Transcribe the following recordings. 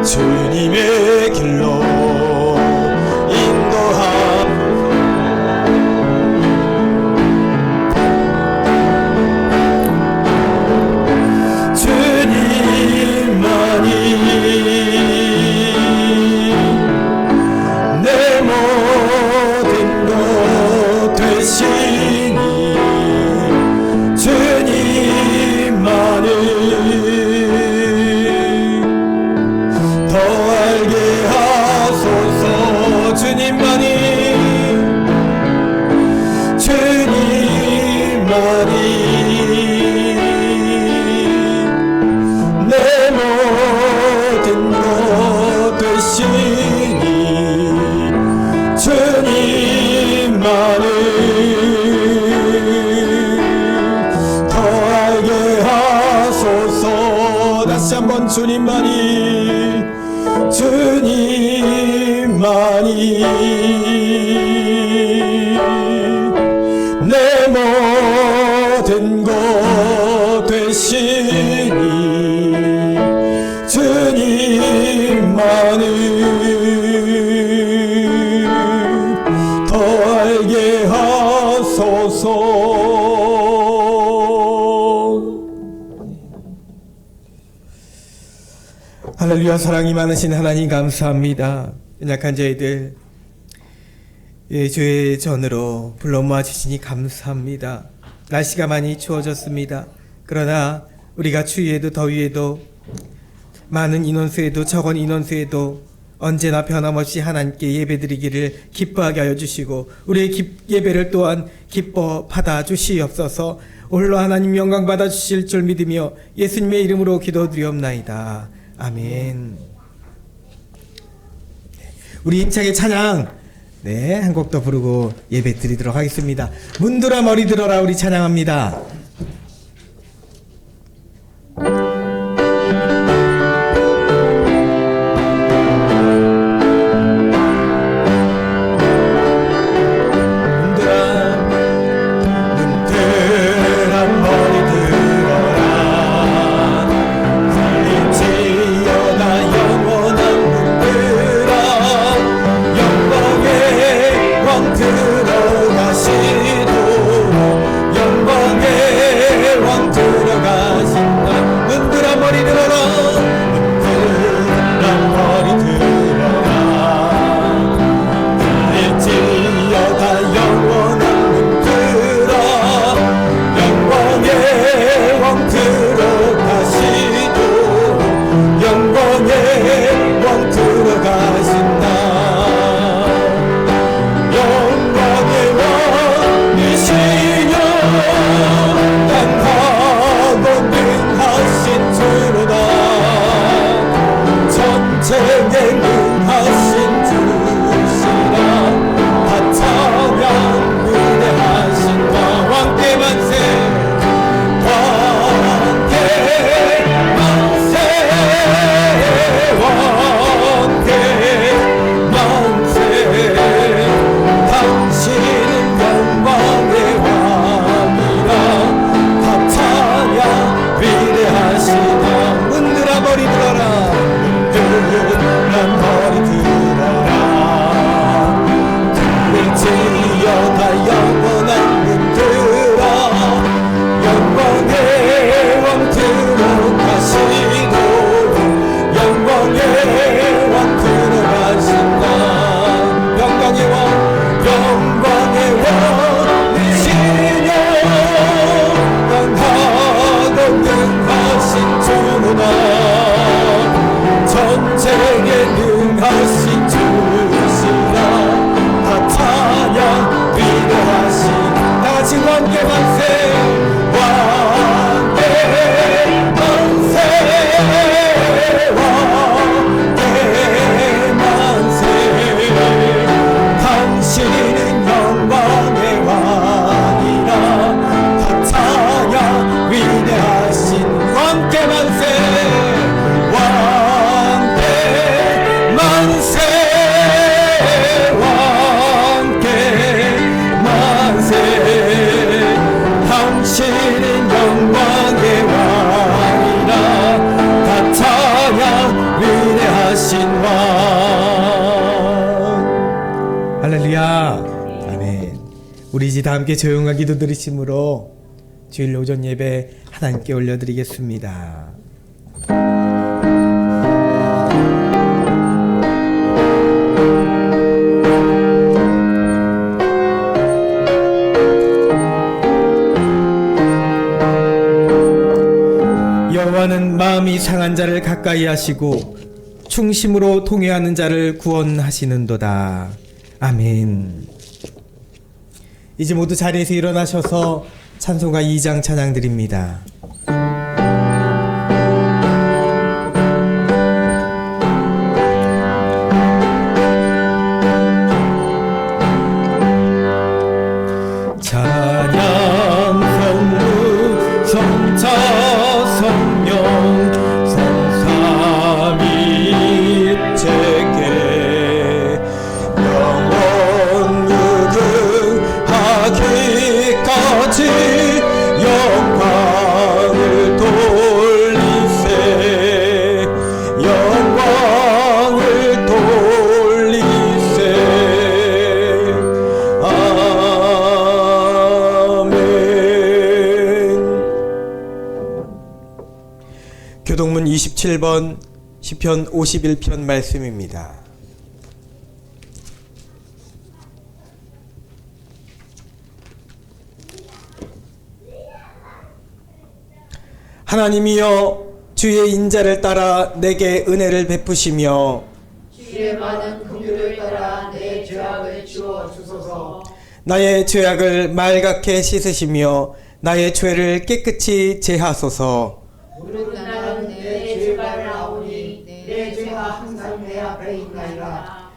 주님의 길로 주님만이 내 모든 것 되시니 주님만을 더 알게 하소서. 할렐루야. 사랑이 많으신 하나님 감사합니다. 연약한 저희들 주의 전으로 불러 모아주시니 감사합니다. 날씨가 많이 추워졌습니다. 그러나 우리가 추위에도 더위에도 많은 인원수에도 적은 인원수에도 언제나 변함없이 하나님께 예배드리기를 기뻐하게 하여 주시고 우리의 예배를 또한 기뻐 받아 주시옵소서. 홀로 하나님 영광 받아 주실 줄 믿으며 예수님의 이름으로 기도드리옵나이다. 아멘. 우리 힘차게 찬양 한 곡 더 부르고 예배 드리도록 하겠습니다. 문들아 머리 들어라 우리 찬양합니다. 위대하시다. 문들아 머리 들어라. 문들아 우리 이제 다 함께 조용한 기도 드리심으로 주일 오전 예배 하나님께 올려드리겠습니다. 여호와는 마음이 상한 자를 가까이 하시고 충심으로 통회하는 자를 구원하시는도다. 아멘. 이제 모두 자리에서 일어나셔서 찬송가 2장 찬양 드립니다. 찬양 성부 성자 성령 성삼위체계 영원 무궁하기까지 영광을 돌리세 영광을 돌리세 교동문 27번 시편 51편 말씀입니다. 하나님이여 주의 인자를 따라 내게 은혜를 베푸시며 주의 많은 긍휼을 따라 내 죄악을 지워 주소서. 나의 죄악을 말갛게 씻으시며 나의 죄를 깨끗이 제하소서. 무릇 나는 내 죄가 나오니 내 죄가 항상 내 앞에 있나이다.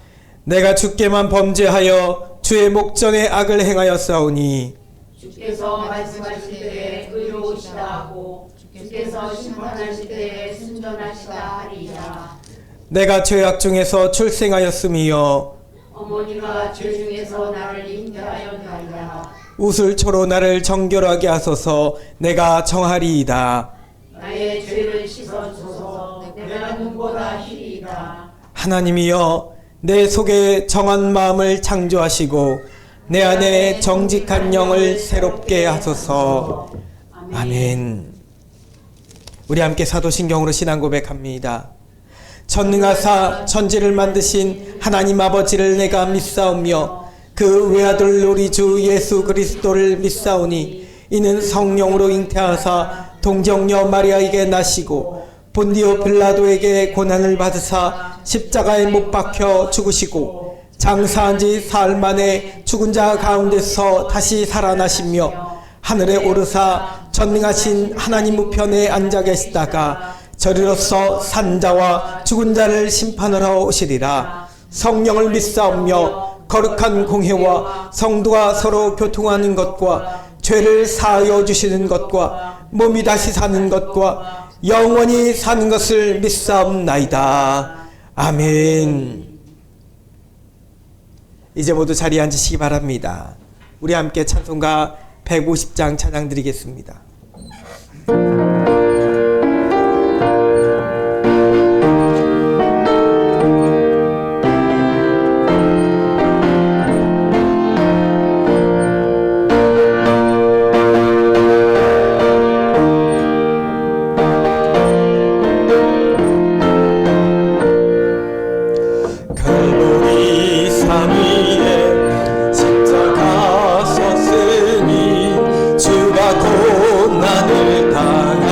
내가 주께만 범죄하여 주의 목전에 악을 행하였사오니 주께서 말씀하실 때에 의로우시다 하고 주께서 심판하실 때에 순전하시다 하리이다. 내가 죄악 중에서 출생하였음이여 어머니가 죄 중에서 나를 잉태하였나이다. 우슬초로 나를 정결하게 하소서. 내가 정하리이다. 나의 죄를 씻어주소서. 내가 눈보다 희리이다. 하나님이여 내 속에 정한 마음을 창조하시고 내 안에 정직한 영을 새롭게 하소서. 아멘. 우리 함께 사도신경으로 신앙 고백합니다. 전능하사 천지를 만드신 하나님 아버지를 내가 믿사오며 그 외아들 우리 주 예수 그리스도를 믿사오니 이는 성령으로 잉태하사 동정녀 마리아에게 나시고 본디오 빌라도에게 고난을 받으사 십자가에 못 박혀 죽으시고 장사한 지 사흘 만에 죽은 자 가운데서 다시 살아나시며 하늘에 오르사 전능하신 하나님 우편에 앉아 계시다가 저리로서 산자와 죽은 자를 심판하러 오시리라. 성령을 믿사오며 거룩한 공회와 성도가 서로 교통하는 것과 죄를 사하여 주시는 것과 몸이 다시 사는 것과 영원히 사는 것을 믿사옵나이다. 아멘. 이제 모두 자리에 앉으시기 바랍니다. 우리 함께 찬송가 150장 찬양 드리겠습니다. 고난을 당하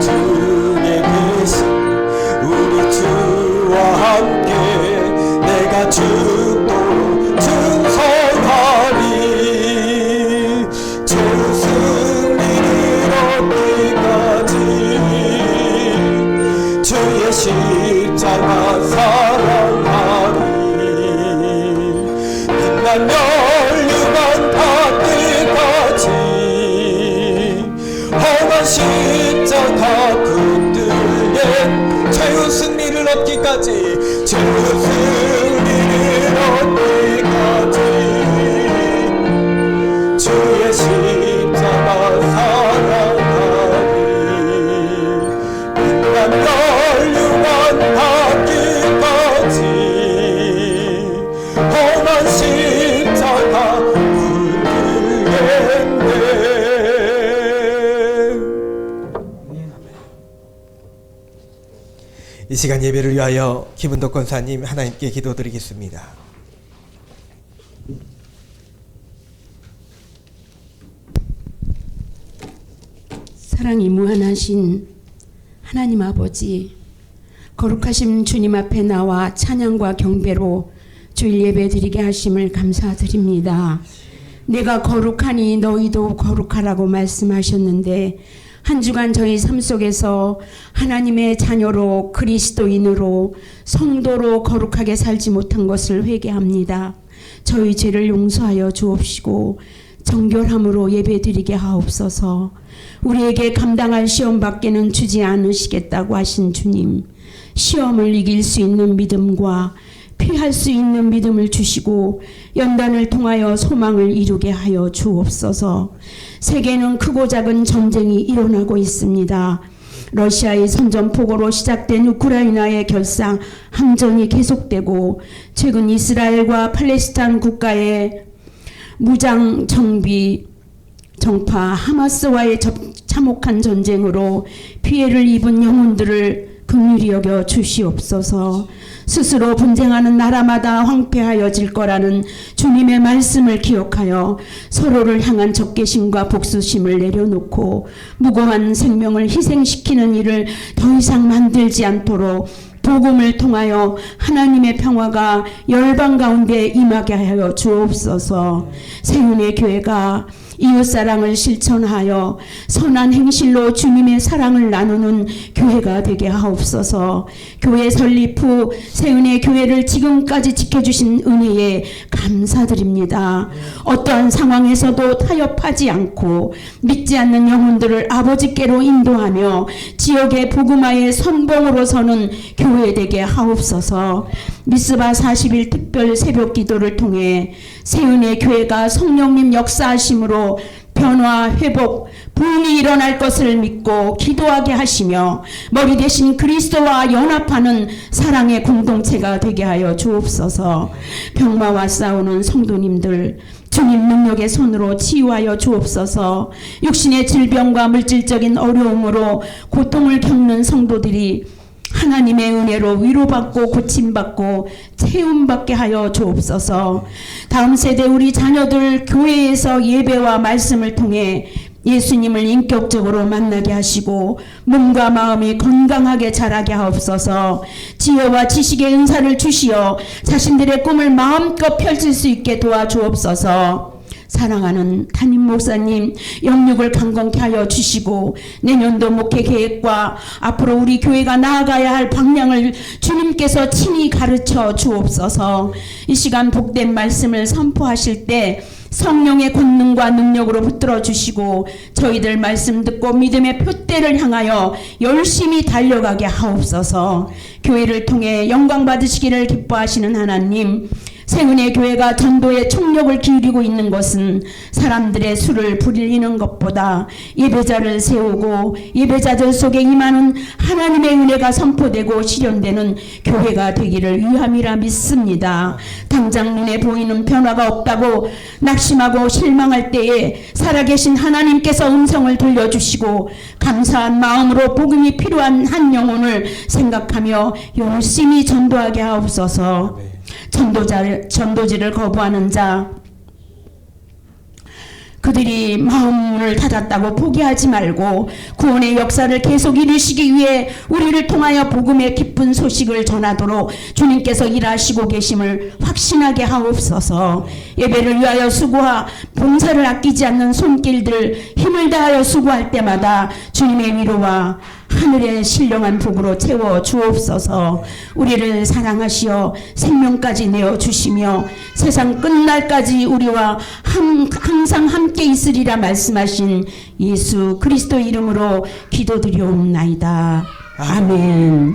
중에 계신 우리 주와 함께 내가 죽도록 충성하리. 죄 승리를 얻기까지 주의 십자가 사랑하리. 빛난 멸류관 닿기까지 험한 십자가 붙들게 최후 승리를 얻기까지 최후 승리를 얻기까지 주의 십자가 사랑하리. 빛난 멸류관 닿기까지 험한 십자가 붙들겠네. 이 시간 예배를 위하여 김은덕 권사님 하나님께 기도드리겠습니다. 사랑이 무한하신 하나님 아버지, 거룩하신 주님 앞에 나와 찬양과 경배로 주일 예배 드리게 하심을 감사드립니다. 내가 거룩하니 너희도 거룩하라고 말씀하셨는데 한 주간 저희 삶 속에서 하나님의 자녀로 그리스도인으로 성도로 거룩하게 살지 못한 것을 회개합니다. 저희 죄를 용서하여 주옵시고 정결함으로 예배드리게 하옵소서. 우리에게 감당할 시험 밖에는 주지 않으시겠다고 하신 주님, 시험을 이길 수 있는 믿음과 피할 수 있는 믿음을 주시고 연단을 통하여 소망을 이루게 하여 주옵소서. 세계는 크고 작은 전쟁이 일어나고 있습니다. 러시아의 선전포고로 시작된 우크라이나의 결상 항전이 계속되고 최근 이스라엘과 팔레스타인 국가의 무장 정비 정파 하마스와의 참혹한 전쟁으로 피해를 입은 영혼들을 긍휼히 여겨 주시옵소서. 스스로 분쟁하는 나라마다 황폐하여질 거라는 주님의 말씀을 기억하여 서로를 향한 적개심과 복수심을 내려놓고 무고한 생명을 희생시키는 일을 더 이상 만들지 않도록 복음을 통하여 하나님의 평화가 열방 가운데 임하게 하여 주옵소서. 세운의 교회가 이웃사랑을 실천하여 선한 행실로 주님의 사랑을 나누는 교회가 되게 하옵소서. 교회 설립 후 세운의 교회를 지금까지 지켜주신 은혜에 감사드립니다. 어떠한 상황에서도 타협하지 않고 믿지 않는 영혼들을 아버지께로 인도하며 지역의 복음화의 선봉으로 서는 교회 되게 하옵소서. 미스바 40일 특별 새벽 기도를 통해 세운의 교회가 성령님 역사하심으로 변화, 회복, 부흥이 일어날 것을 믿고 기도하게 하시며 머리 대신 그리스도와 연합하는 사랑의 공동체가 되게 하여 주옵소서. 병마와 싸우는 성도님들 주님 능력의 손으로 치유하여 주옵소서. 육신의 질병과 물질적인 어려움으로 고통을 겪는 성도들이 하나님의 은혜로 위로받고 고침받고 채움받게 하여 주옵소서. 다음 세대 우리 자녀들 교회에서 예배와 말씀을 통해 예수님을 인격적으로 만나게 하시고 몸과 마음이 건강하게 자라게 하옵소서. 지혜와 지식의 은사를 주시어 자신들의 꿈을 마음껏 펼칠 수 있게 도와주옵소서. 사랑하는 담임 목사님 영육을 강건케 하여 주시고 내년도 목회 계획과 앞으로 우리 교회가 나아가야 할 방향을 주님께서 친히 가르쳐 주옵소서. 이 시간 복된 말씀을 선포하실 때 성령의 권능과 능력으로 붙들어 주시고 저희들 말씀 듣고 믿음의 표대를 향하여 열심히 달려가게 하옵소서. 교회를 통해 영광 받으시기를 기뻐하시는 하나님, 세운의 교회가 전도에 총력을 기울이고 있는 것은 사람들의 수를 부리는 것보다 예배자를 세우고 예배자들 속에 임하는 하나님의 은혜가 선포되고 실현되는 교회가 되기를 위함이라 믿습니다. 당장 눈에 보이는 변화가 없다고 낙심하고 실망할 때에 살아계신 하나님께서 음성을 들려주시고 감사한 마음으로 복음이 필요한 한 영혼을 생각하며 열심히 전도하게 하옵소서. 전도지를 거부하는 자, 그들이 마음을 닫았다고 포기하지 말고 구원의 역사를 계속 이루시기 위해 우리를 통하여 복음의 기쁜 소식을 전하도록 주님께서 일하시고 계심을 확신하게 하옵소서. 예배를 위하여 수고하 봉사를 아끼지 않는 손길들 힘을 다하여 수고할 때마다 주님의 위로와 하늘의 신령한 복으로 채워 주옵소서. 우리를 사랑하시어 생명까지 내어주시며 세상 끝날까지 우리와 항상 함께 있으리라 말씀하신 예수 그리스도 이름으로 기도드리옵나이다. 아멘.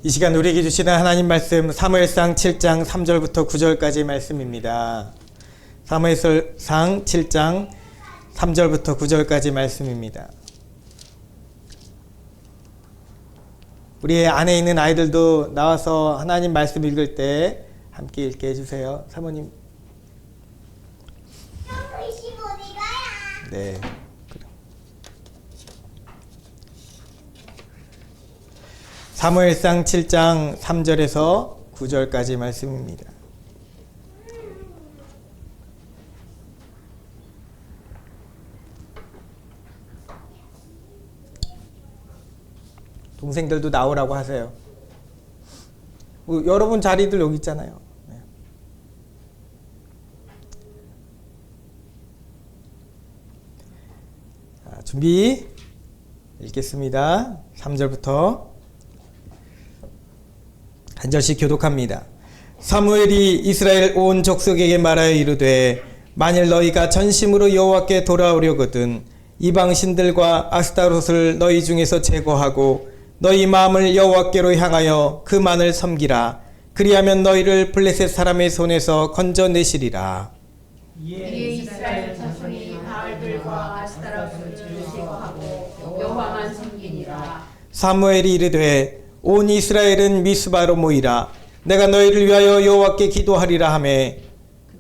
이 시간 우리에게 주시는 하나님 말씀 사무엘상 7장 3절부터 9절까지 말씀입니다. 사무엘상 7장 3절부터 9절까지 말씀입니다. 우리 안에 있는 아이들도 나와서 하나님 말씀 읽을 때 함께 읽게 해주세요. 사모님. 네. 사무엘상 7장 3절에서 9절까지 말씀입니다. 동생들도 나오라고 하세요. 여러분 자리들 여기 있잖아요. 네. 자, 준비 읽겠습니다. 3절부터 한 절씩 교독합니다. 사무엘이 이스라엘 온 족속에게 말하여 이르되 만일 너희가 전심으로 여호와께 돌아오려거든 이방 신들과 아스타롯을 너희 중에서 제거하고 너희 마음을 여호와께로 향하여 그만을 섬기라. 그리하면 너희를 블레셋 사람의 손에서 건져내시리라. 이에 이스라엘 자손이 바알들과 아스타롯을 제거하고 여호와만 섬기니라. 사무엘이 이르되 온 이스라엘은 미스바로 모이라. 내가 너희를 위하여 여호와께 기도하리라 하매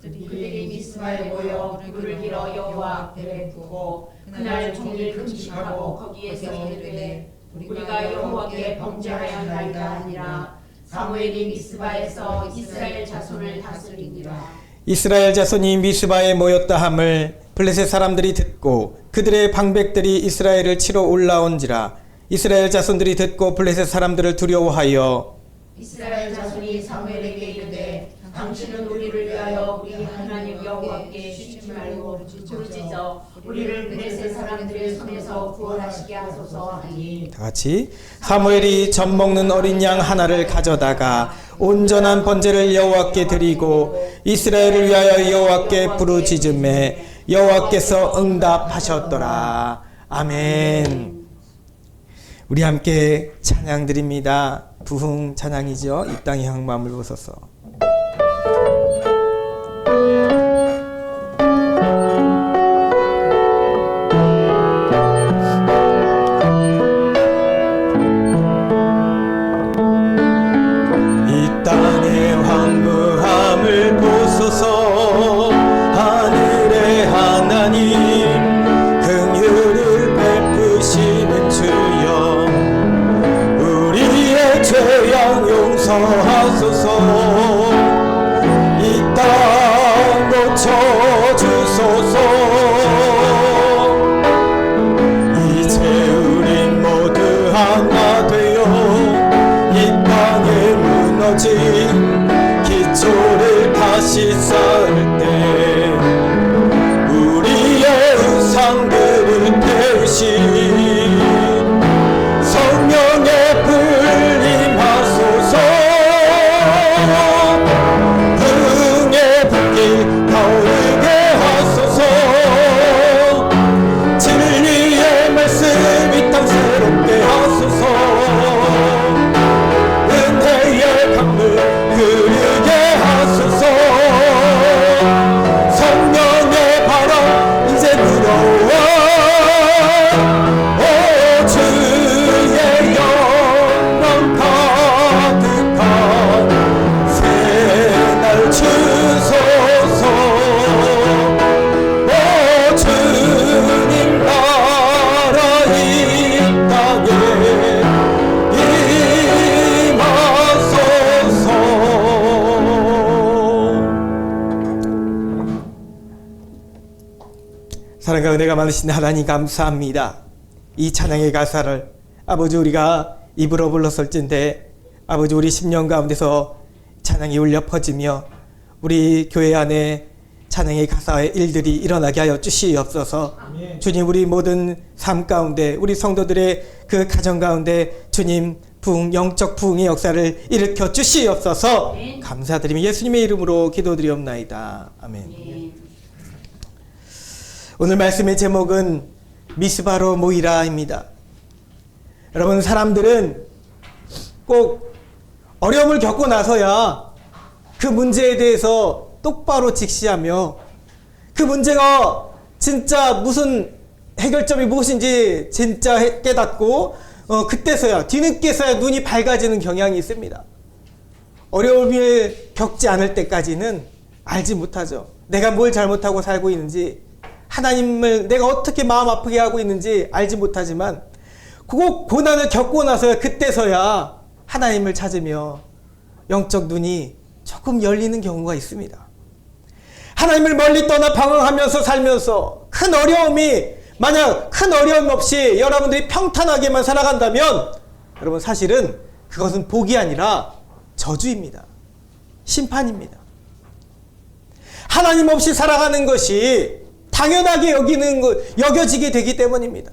그들이 미스바에 모여 물을 빌어 여호와 앞에 두고 그날 종일 금식하고 거기에서 이르되 우리가 여호와께 범죄하였나이다 하니라. 사무엘이 미스바에서 이스라엘 자손을 다스리니라. 이스라엘 자손이 미스바에 모였다 함을 블레셋 사람들이 듣고 그들의 방백들이 이스라엘을 치러 올라온지라. 이스라엘 자손들이 듣고 블레셋 사람들을 두려워하여 이스라엘 자손이 사무엘에게 이르되 당신은 우리를 위하여 우리 하나님 여호와께 쉬지 말고 부르짖어 우리를 블레셋 사람들의 손에서 구원하시게 하소서 하니. 다 같이 사무엘이 젖 먹는 어린 양 하나를 가져다가 온전한 번제를 여호와께 드리고 이스라엘을 위하여 여호와께 부르짖음에 여호와께서 응답하셨더라. 아멘. 우리 함께 찬양 드립니다. 부흥 찬양이죠. 이 땅의 향맘을 보소서. 이 땅의 황무함을 보소서. 하늘의 하나님 긍휼을 베푸시는 주여 죄악 용서하소서. 사랑과 은혜가 많으신 하나님 감사합니다. 이 찬양의 가사를 아버지 우리가 입으로 불렀을진데 아버지 우리 10년 가운데서 찬양이 울려 퍼지며 우리 교회 안에 찬양의 가사의 일들이 일어나게 하여 주시옵소서. 주님 우리 모든 삶 가운데 우리 성도들의 그 가정 가운데 주님 영적 부흥의 역사를 일으켜 주시옵소서. 감사드리며 예수님의 이름으로 기도드리옵나이다. 아멘. 오늘 말씀의 제목은 미스바로 모이라입니다. 여러분 사람들은 꼭 어려움을 겪고 나서야 그 문제에 대해서 똑바로 직시하며 그 문제가 진짜 무슨 해결점이 무엇인지 진짜 깨닫고 그때서야 뒤늦게서야 눈이 밝아지는 경향이 있습니다. 어려움을 겪지 않을 때까지는 알지 못하죠. 내가 뭘 잘못하고 살고 있는지 하나님을 내가 어떻게 마음 아프게 하고 있는지 알지 못하지만 꼭 고난을 겪고 나서야 그때서야 하나님을 찾으며 영적 눈이 조금 열리는 경우가 있습니다. 하나님을 멀리 떠나 방황하면서 살면서 만약 큰 어려움 없이 여러분들이 평탄하게만 살아간다면 여러분 사실은 그것은 복이 아니라 저주입니다. 심판입니다. 하나님 없이 살아가는 것이 당연하게 여겨지게 되기 때문입니다.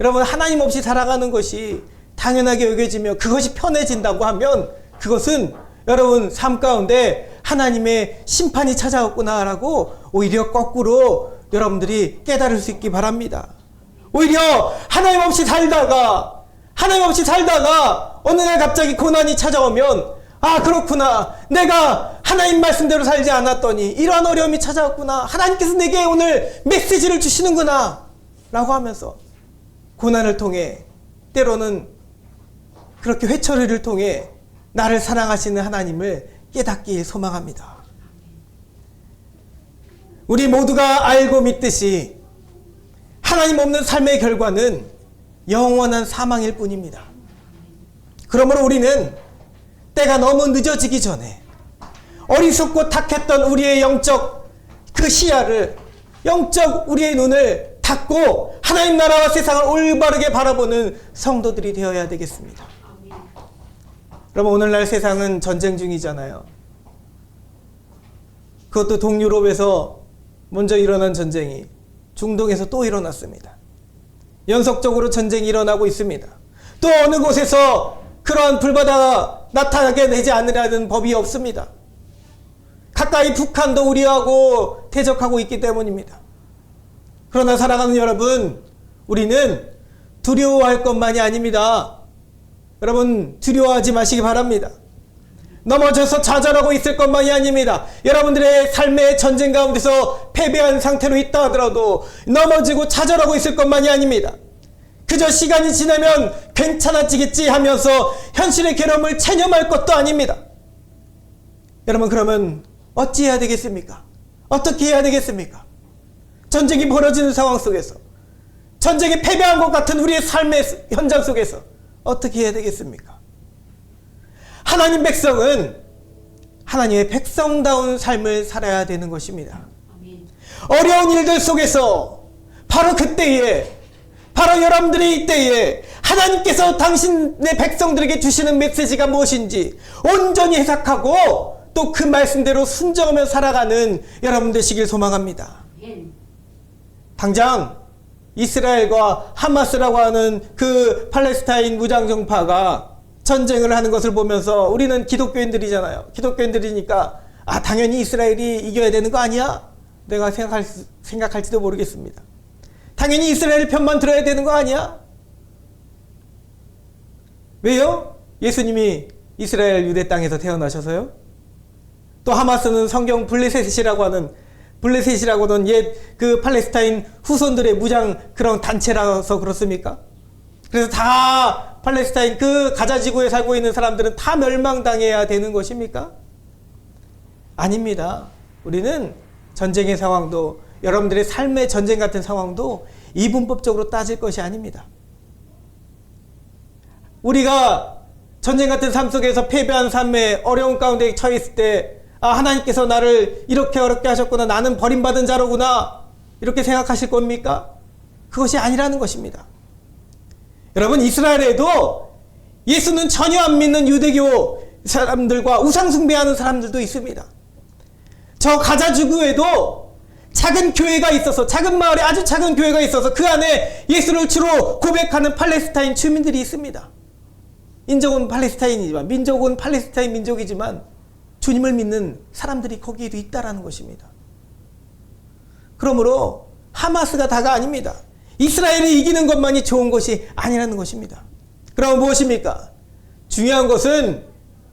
여러분 하나님 없이 살아가는 것이 당연하게 여겨지며 그것이 편해진다고 하면 그것은 여러분 삶 가운데 하나님의 심판이 찾아왔구나라고 오히려 거꾸로 여러분들이 깨달을 수 있기 바랍니다. 오히려 하나님 없이 살다가 어느 날 갑자기 고난이 찾아오면 아 그렇구나 내가 하나님 말씀대로 살지 않았더니 이러한 어려움이 찾아왔구나 하나님께서 내게 오늘 메시지를 주시는구나 라고 하면서 고난을 통해 때로는 그렇게 회초리를 통해 나를 사랑하시는 하나님을 깨닫기 소망합니다. 우리 모두가 알고 믿듯이 하나님 없는 삶의 결과는 영원한 사망일 뿐입니다. 그러므로 우리는 때가 너무 늦어지기 전에 어리석고 탁했던 우리의 영적 그 시야를 영적 우리의 눈을 닫고 하나님 나라와 세상을 올바르게 바라보는 성도들이 되어야 되겠습니다. 여러분 오늘날 세상은 전쟁 중이잖아요. 그것도 동유럽에서 먼저 일어난 전쟁이 중동에서 또 일어났습니다. 연속적으로 전쟁이 일어나고 있습니다. 또 어느 곳에서 그러한 불바다가 나타나게 되지 않으려는 법이 없습니다. 가까이 북한도 우리하고 대적하고 있기 때문입니다. 그러나 사랑하는 여러분, 우리는 두려워할 것만이 아닙니다. 여러분 두려워하지 마시기 바랍니다. 넘어져서 좌절하고 있을 것만이 아닙니다. 여러분들의 삶의 전쟁 가운데서 패배한 상태로 있다 하더라도 넘어지고 좌절하고 있을 것만이 아닙니다. 그저 시간이 지나면 괜찮아지겠지 하면서 현실의 괴로움을 체념할 것도 아닙니다. 여러분 그러면 어찌해야 되겠습니까? 어떻게 해야 되겠습니까? 전쟁이 벌어지는 상황 속에서 전쟁에 패배한 것 같은 우리의 삶의 현장 속에서 어떻게 해야 되겠습니까? 하나님 백성은 하나님의 백성다운 삶을 살아야 되는 것입니다. 어려운 일들 속에서 바로 그때에 바로 여러분들이 이때에 하나님께서 당신의 백성들에게 주시는 메시지가 무엇인지 온전히 해석하고 또 그 말씀대로 순종하며 살아가는 여러분 되시길 소망합니다. 당장 이스라엘과 하마스라고 하는 그 팔레스타인 무장정파가 전쟁을 하는 것을 보면서 우리는 기독교인들이잖아요. 기독교인들이니까 당연히 이스라엘이 이겨야 되는 거 아니야? 내가 생각할지도 모르겠습니다. 당연히 이스라엘 편만 들어야 되는 거 아니야? 왜요? 예수님이 이스라엘 유대 땅에서 태어나셔서요? 또 하마스는 성경 블레셋이라고 하는 옛 그 팔레스타인 후손들의 무장 그런 단체라서 그렇습니까? 그래서 다 팔레스타인 그 가자 지구에 살고 있는 사람들은 다 멸망당해야 되는 것입니까? 아닙니다. 우리는 전쟁의 상황도 여러분들의 삶의 전쟁 같은 상황도 이분법적으로 따질 것이 아닙니다. 우리가 전쟁 같은 삶 속에서 패배한 삶의 어려운 가운데 처해 있을 때 하나님께서 나를 이렇게 어렵게 하셨구나. 나는 버림받은 자로구나. 이렇게 생각하실 겁니까? 그것이 아니라는 것입니다. 여러분, 이스라엘에도 예수는 전혀 안 믿는 유대교 사람들과 우상숭배하는 사람들도 있습니다. 저 가자지구에도 작은 교회가 있어서, 작은 마을에 아주 작은 교회가 있어서 그 안에 예수를 주로 고백하는 팔레스타인 주민들이 있습니다. 인종은 팔레스타인이지만, 민족은 팔레스타인 민족이지만 주님을 믿는 사람들이 거기에도 있다라는 것입니다. 그러므로 하마스가 다가 아닙니다. 이스라엘이 이기는 것만이 좋은 것이 아니라는 것입니다. 그럼 무엇입니까? 중요한 것은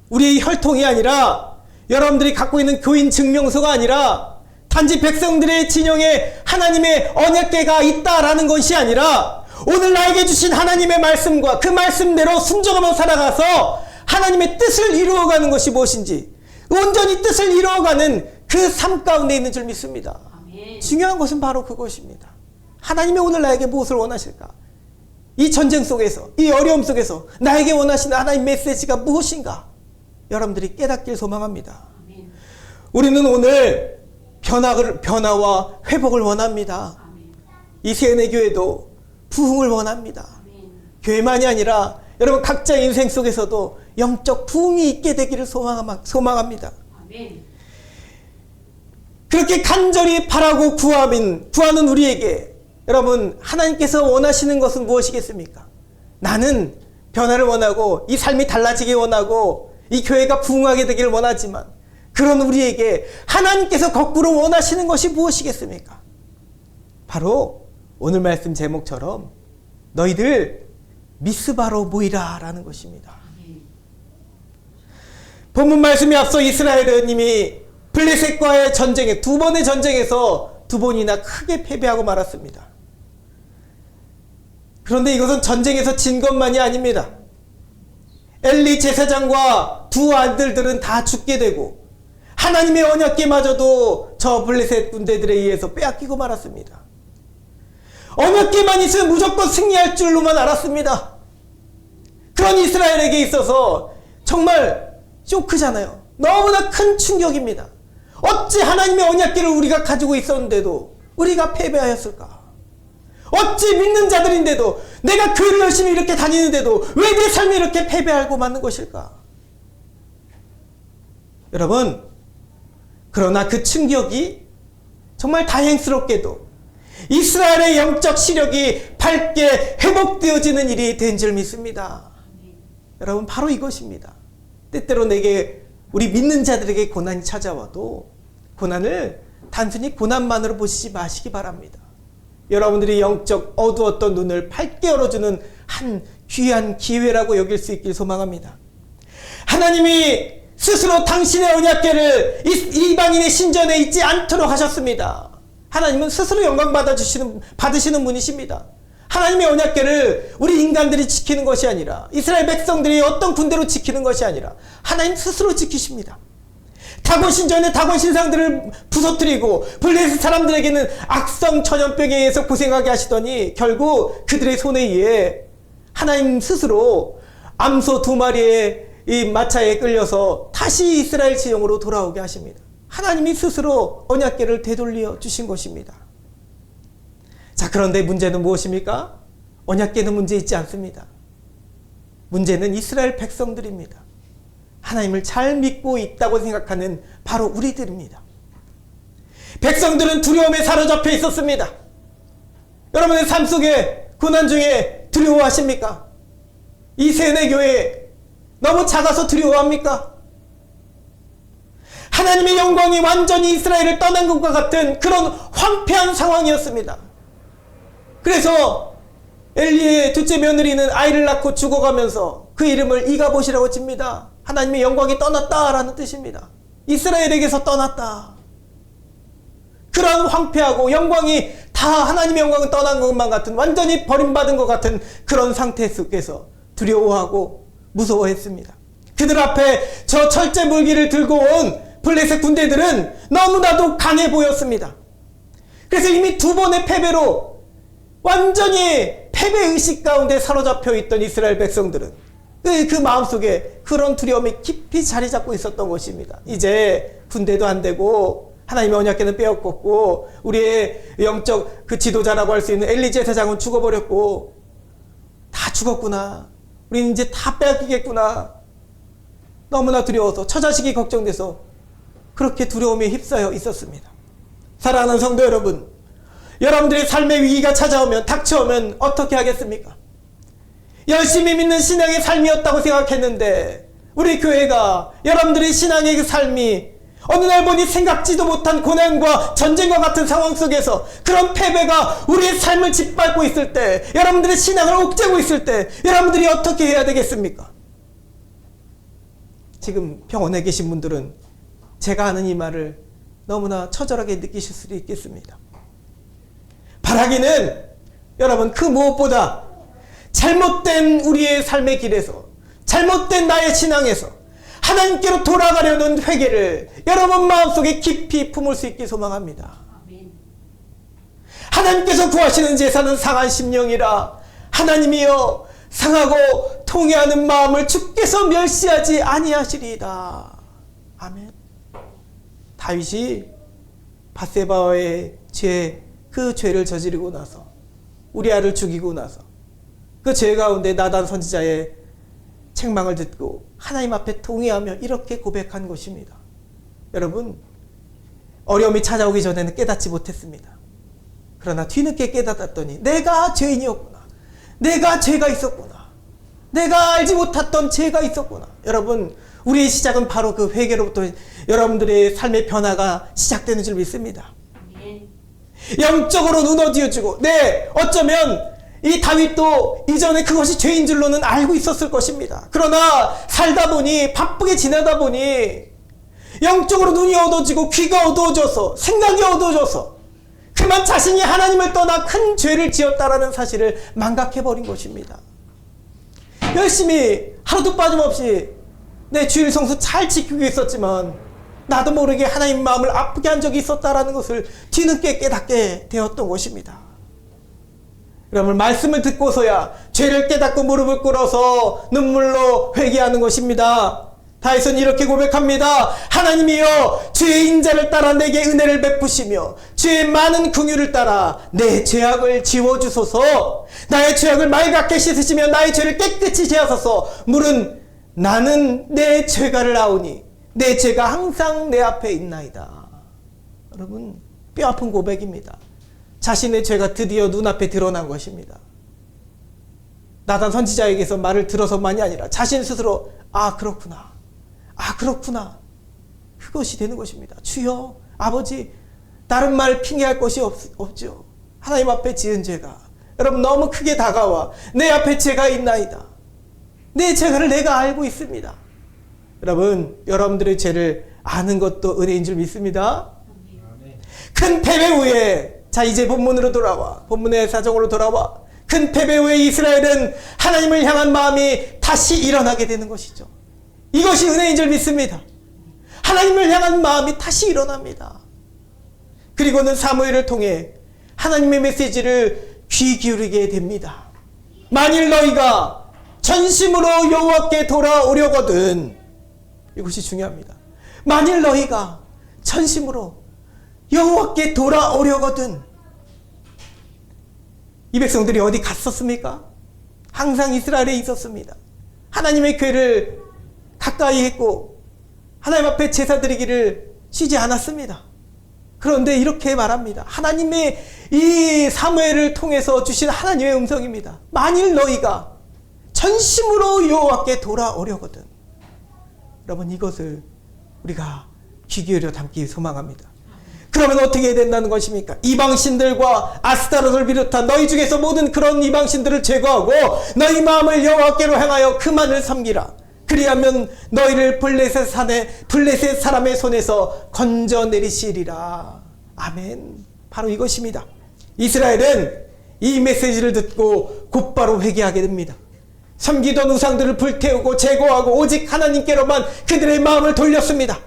우리의 혈통이 아니라, 여러분들이 갖고 있는 교인 증명서가 아니라, 단지 백성들의 진영에 하나님의 언약궤가 있다라는 것이 아니라, 오늘 나에게 주신 하나님의 말씀과 그 말씀대로 순종하며 살아가서 하나님의 뜻을 이루어가는 것이 무엇인지, 온전히 뜻을 이루어가는 그 삶 가운데 있는 줄 믿습니다. 중요한 것은 바로 그것입니다. 하나님이 오늘 나에게 무엇을 원하실까? 이 전쟁 속에서, 이 어려움 속에서 나에게 원하시는 하나님 메시지가 무엇인가? 여러분들이 깨닫길 소망합니다. 우리는 오늘 변화와 회복을 원합니다. 이 세뇌교회도 부흥을 원합니다. 교회만이 아니라 여러분 각자 인생 속에서도 영적 부흥이 있게 되기를 소망합니다. 그렇게 간절히 바라고 구하는 우리에게 여러분, 하나님께서 원하시는 것은 무엇이겠습니까? 나는 변화를 원하고 이 삶이 달라지길 원하고 이 교회가 부흥하게 되기를 원하지만, 그런 우리에게 하나님께서 거꾸로 원하시는 것이 무엇이겠습니까? 바로 오늘 말씀 제목처럼 너희들 미스바로 모이라 라는 것입니다. 본문 말씀에 앞서 이스라엘은 이미 블레셋과의 전쟁에, 두 번의 전쟁에서 두 번이나 크게 패배하고 말았습니다. 그런데 이것은 전쟁에서 진 것만이 아닙니다. 엘리 제사장과 두 아들들은 다 죽게 되고 하나님의 언약궤마저도 저 블레셋 군대들에 의해서 빼앗기고 말았습니다. 언약궤만 있으면 무조건 승리할 줄로만 알았습니다. 그런 이스라엘에게 있어서 정말 쇼크잖아요. 너무나 큰 충격입니다. 어찌 하나님의 언약궤를 우리가 가지고 있었는데도 우리가 패배하였을까? 어찌 믿는 자들인데도, 내가 교회를 열심히 이렇게 다니는데도 왜 내 삶이 이렇게 패배하고 마는 것일까? 여러분, 그러나 그 충격이 정말 다행스럽게도 이스라엘의 영적 시력이 밝게 회복되어지는 일이 된 줄 믿습니다. 여러분, 바로 이것입니다. 때때로 우리 믿는 자들에게 고난이 찾아와도 고난을 단순히 고난만으로 보시지 마시기 바랍니다. 여러분들이 영적 어두웠던 눈을 밝게 열어주는 한 귀한 기회라고 여길 수 있길 소망합니다. 하나님이 스스로 당신의 언약궤를 이방인의 신전에 있지 않도록 하셨습니다. 하나님은 스스로 영광 받으시는 분이십니다. 하나님의 언약궤를 우리 인간들이 지키는 것이 아니라, 이스라엘 백성들이 어떤 군대로 지키는 것이 아니라 하나님 스스로 지키십니다. 다곤 신전의 다곤 신상들을 부서뜨리고 블레셋 사람들에게는 악성 전염병에 의해서 고생하게 하시더니 결국 그들의 손에 의해 하나님 스스로 암소 2마리의 이 마차에 끌려서 다시 이스라엘 지형으로 돌아오게 하십니다. 하나님이 스스로 언약궤를 되돌려 주신 것입니다. 자, 그런데 문제는 무엇입니까? 언약궤는 문제 있지 않습니다. 문제는 이스라엘 백성들입니다. 하나님을 잘 믿고 있다고 생각하는 바로 우리들입니다. 백성들은 두려움에 사로잡혀 있었습니다. 여러분의 삶 속에 고난 중에 두려워하십니까? 이 세뇌교회 너무 작아서 두려워합니까? 하나님의 영광이 완전히 이스라엘을 떠난 것과 같은 그런 황폐한 상황이었습니다. 그래서 엘리의 둘째 며느리는 아이를 낳고 죽어가면서 그 이름을 이가봇이라고 칩니다. 하나님의 영광이 떠났다라는 뜻입니다. 이스라엘에게서 떠났다. 그런 황폐하고 영광이 다 하나님의 영광은 떠난 것만 같은, 완전히 버림받은 것 같은 그런 상태 속에서 두려워하고 무서워했습니다. 그들 앞에 저 철제 물기를 들고 온 블레셋 군대들은 너무나도 강해 보였습니다. 그래서 이미 두 번의 패배로 완전히 패배의식 가운데 사로잡혀 있던 이스라엘 백성들은 그 마음속에 그런 두려움이 깊이 자리 잡고 있었던 것입니다. 이제 군대도 안 되고 하나님의 언약궤는 빼앗겼고 우리의 영적 그 지도자라고 할 수 있는 엘리 제사장은 죽어버렸고 다 죽었구나. 우리는 이제 다 빼앗기겠구나. 너무나 두려워서 처자식이 걱정돼서 그렇게 두려움에 휩싸여 있었습니다. 사랑하는 성도 여러분, 여러분들의 삶의 위기가 찾아오면 닥쳐오면 어떻게 하겠습니까? 열심히 믿는 신앙의 삶이었다고 생각했는데 우리 교회가 여러분들의 신앙의 그 삶이 어느 날 보니 생각지도 못한 고난과 전쟁과 같은 상황 속에서 그런 패배가 우리의 삶을 짓밟고 있을 때, 여러분들의 신앙을 옥죄고 있을 때 여러분들이 어떻게 해야 되겠습니까? 지금 병원에 계신 분들은 제가 하는 이 말을 너무나 처절하게 느끼실 수도 있겠습니다. 바라기는 여러분 그 무엇보다 잘못된 우리의 삶의 길에서, 잘못된 나의 신앙에서 하나님께로 돌아가려는 회개를 여러분 마음속에 깊이 품을 수 있게 소망합니다. 하나님께서 구하시는 제사는 상한 심령이라 하나님이여 상하고 통회하는 마음을 주께서 멸시하지 아니하시리이다. 아멘. 다윗이 밧세바와의 그 죄를 저지르고 나서 우리아를 죽이고 나서 그 죄 가운데 나단 선지자의 책망을 듣고 하나님 앞에 통회하며 이렇게 고백한 것입니다. 여러분, 어려움이 찾아오기 전에는 깨닫지 못했습니다. 그러나 뒤늦게 깨닫았더니 내가 죄인이었구나. 내가 죄가 있었구나. 내가 알지 못했던 죄가 있었구나. 여러분, 우리의 시작은 바로 그 회개로부터 여러분들의 삶의 변화가 시작되는 줄 믿습니다. 영적으로 무너지어지고, 어쩌면 이 다윗도 이전에 그것이 죄인 줄로는 알고 있었을 것입니다. 그러나 살다 보니, 바쁘게 지내다 보니 영적으로 눈이 어두워지고 귀가 어두워져서 생각이 어두워져서 그만 자신이 하나님을 떠나 큰 죄를 지었다라는 사실을 망각해버린 것입니다. 열심히 하루도 빠짐없이 내 주일 성수 잘 지키고 있었지만 나도 모르게 하나님 마음을 아프게 한 적이 있었다라는 것을 뒤늦게 깨닫게 되었던 것입니다. 여러분, 말씀을 듣고서야 죄를 깨닫고 무릎을 꿇어서 눈물로 회개하는 것입니다. 다윗은 이렇게 고백합니다. 하나님이여 주의 인자를 따라 내게 은혜를 베푸시며 주의 많은 긍휼을 따라 내 죄악을 지워주소서. 나의 죄악을 맑게 씻으시며 나의 죄를 깨끗이 제하소서. 물은 나는 내 죄가를 아오니 내 죄가 항상 내 앞에 있나이다. 여러분, 뼈아픈 고백입니다. 자신의 죄가 드디어 눈앞에 드러난 것입니다. 나단 선지자에게서 말을 들어서만이 아니라 자신 스스로 그렇구나. 그렇구나. 그것이 되는 것입니다. 주여, 아버지, 다른 말 핑계할 것이 없죠. 하나님 앞에 지은 죄가 여러분 너무 크게 다가와 내 앞에 죄가 있나이다. 내 죄를 내가 알고 있습니다. 여러분, 여러분들의 죄를 아는 것도 은혜인 줄 믿습니다. 큰 패배 후에 자, 이제 본문으로 돌아와. 본문의 사정으로 돌아와. 큰 패배 후에 이스라엘은 하나님을 향한 마음이 다시 일어나게 되는 것이죠. 이것이 은혜인 줄 믿습니다. 하나님을 향한 마음이 다시 일어납니다. 그리고는 사무엘을 통해 하나님의 메시지를 귀 기울이게 됩니다. 만일 너희가 전심으로 여호와께 돌아오려거든, 이것이 중요합니다. 만일 너희가 전심으로 여호와께 돌아오려거든. 이 백성들이 어디 갔었습니까? 항상 이스라엘에 있었습니다. 하나님의 궤를 가까이 했고 하나님 앞에 제사 드리기를 쉬지 않았습니다. 그런데 이렇게 말합니다. 하나님의 이 사무엘을 통해서 주신 하나님의 음성입니다. 만일 너희가 전심으로 여호와께 돌아오려거든. 여러분, 이것을 우리가 귀 기울여 담기 소망합니다. 그러면 어떻게 해야 된다는 것입니까? 이방신들과 아스타롯을 비롯한 너희 중에서 모든 그런 이방신들을 제거하고 너희 마음을 여호와께로 향하여 그만을 섬기라. 그리하면 너희를 블레셋 사람의 손에서 건져내리시리라. 아멘. 바로 이것입니다. 이스라엘은 이 메시지를 듣고 곧바로 회개하게 됩니다. 섬기던 우상들을 불태우고 제거하고 오직 하나님께로만 그들의 마음을 돌렸습니다.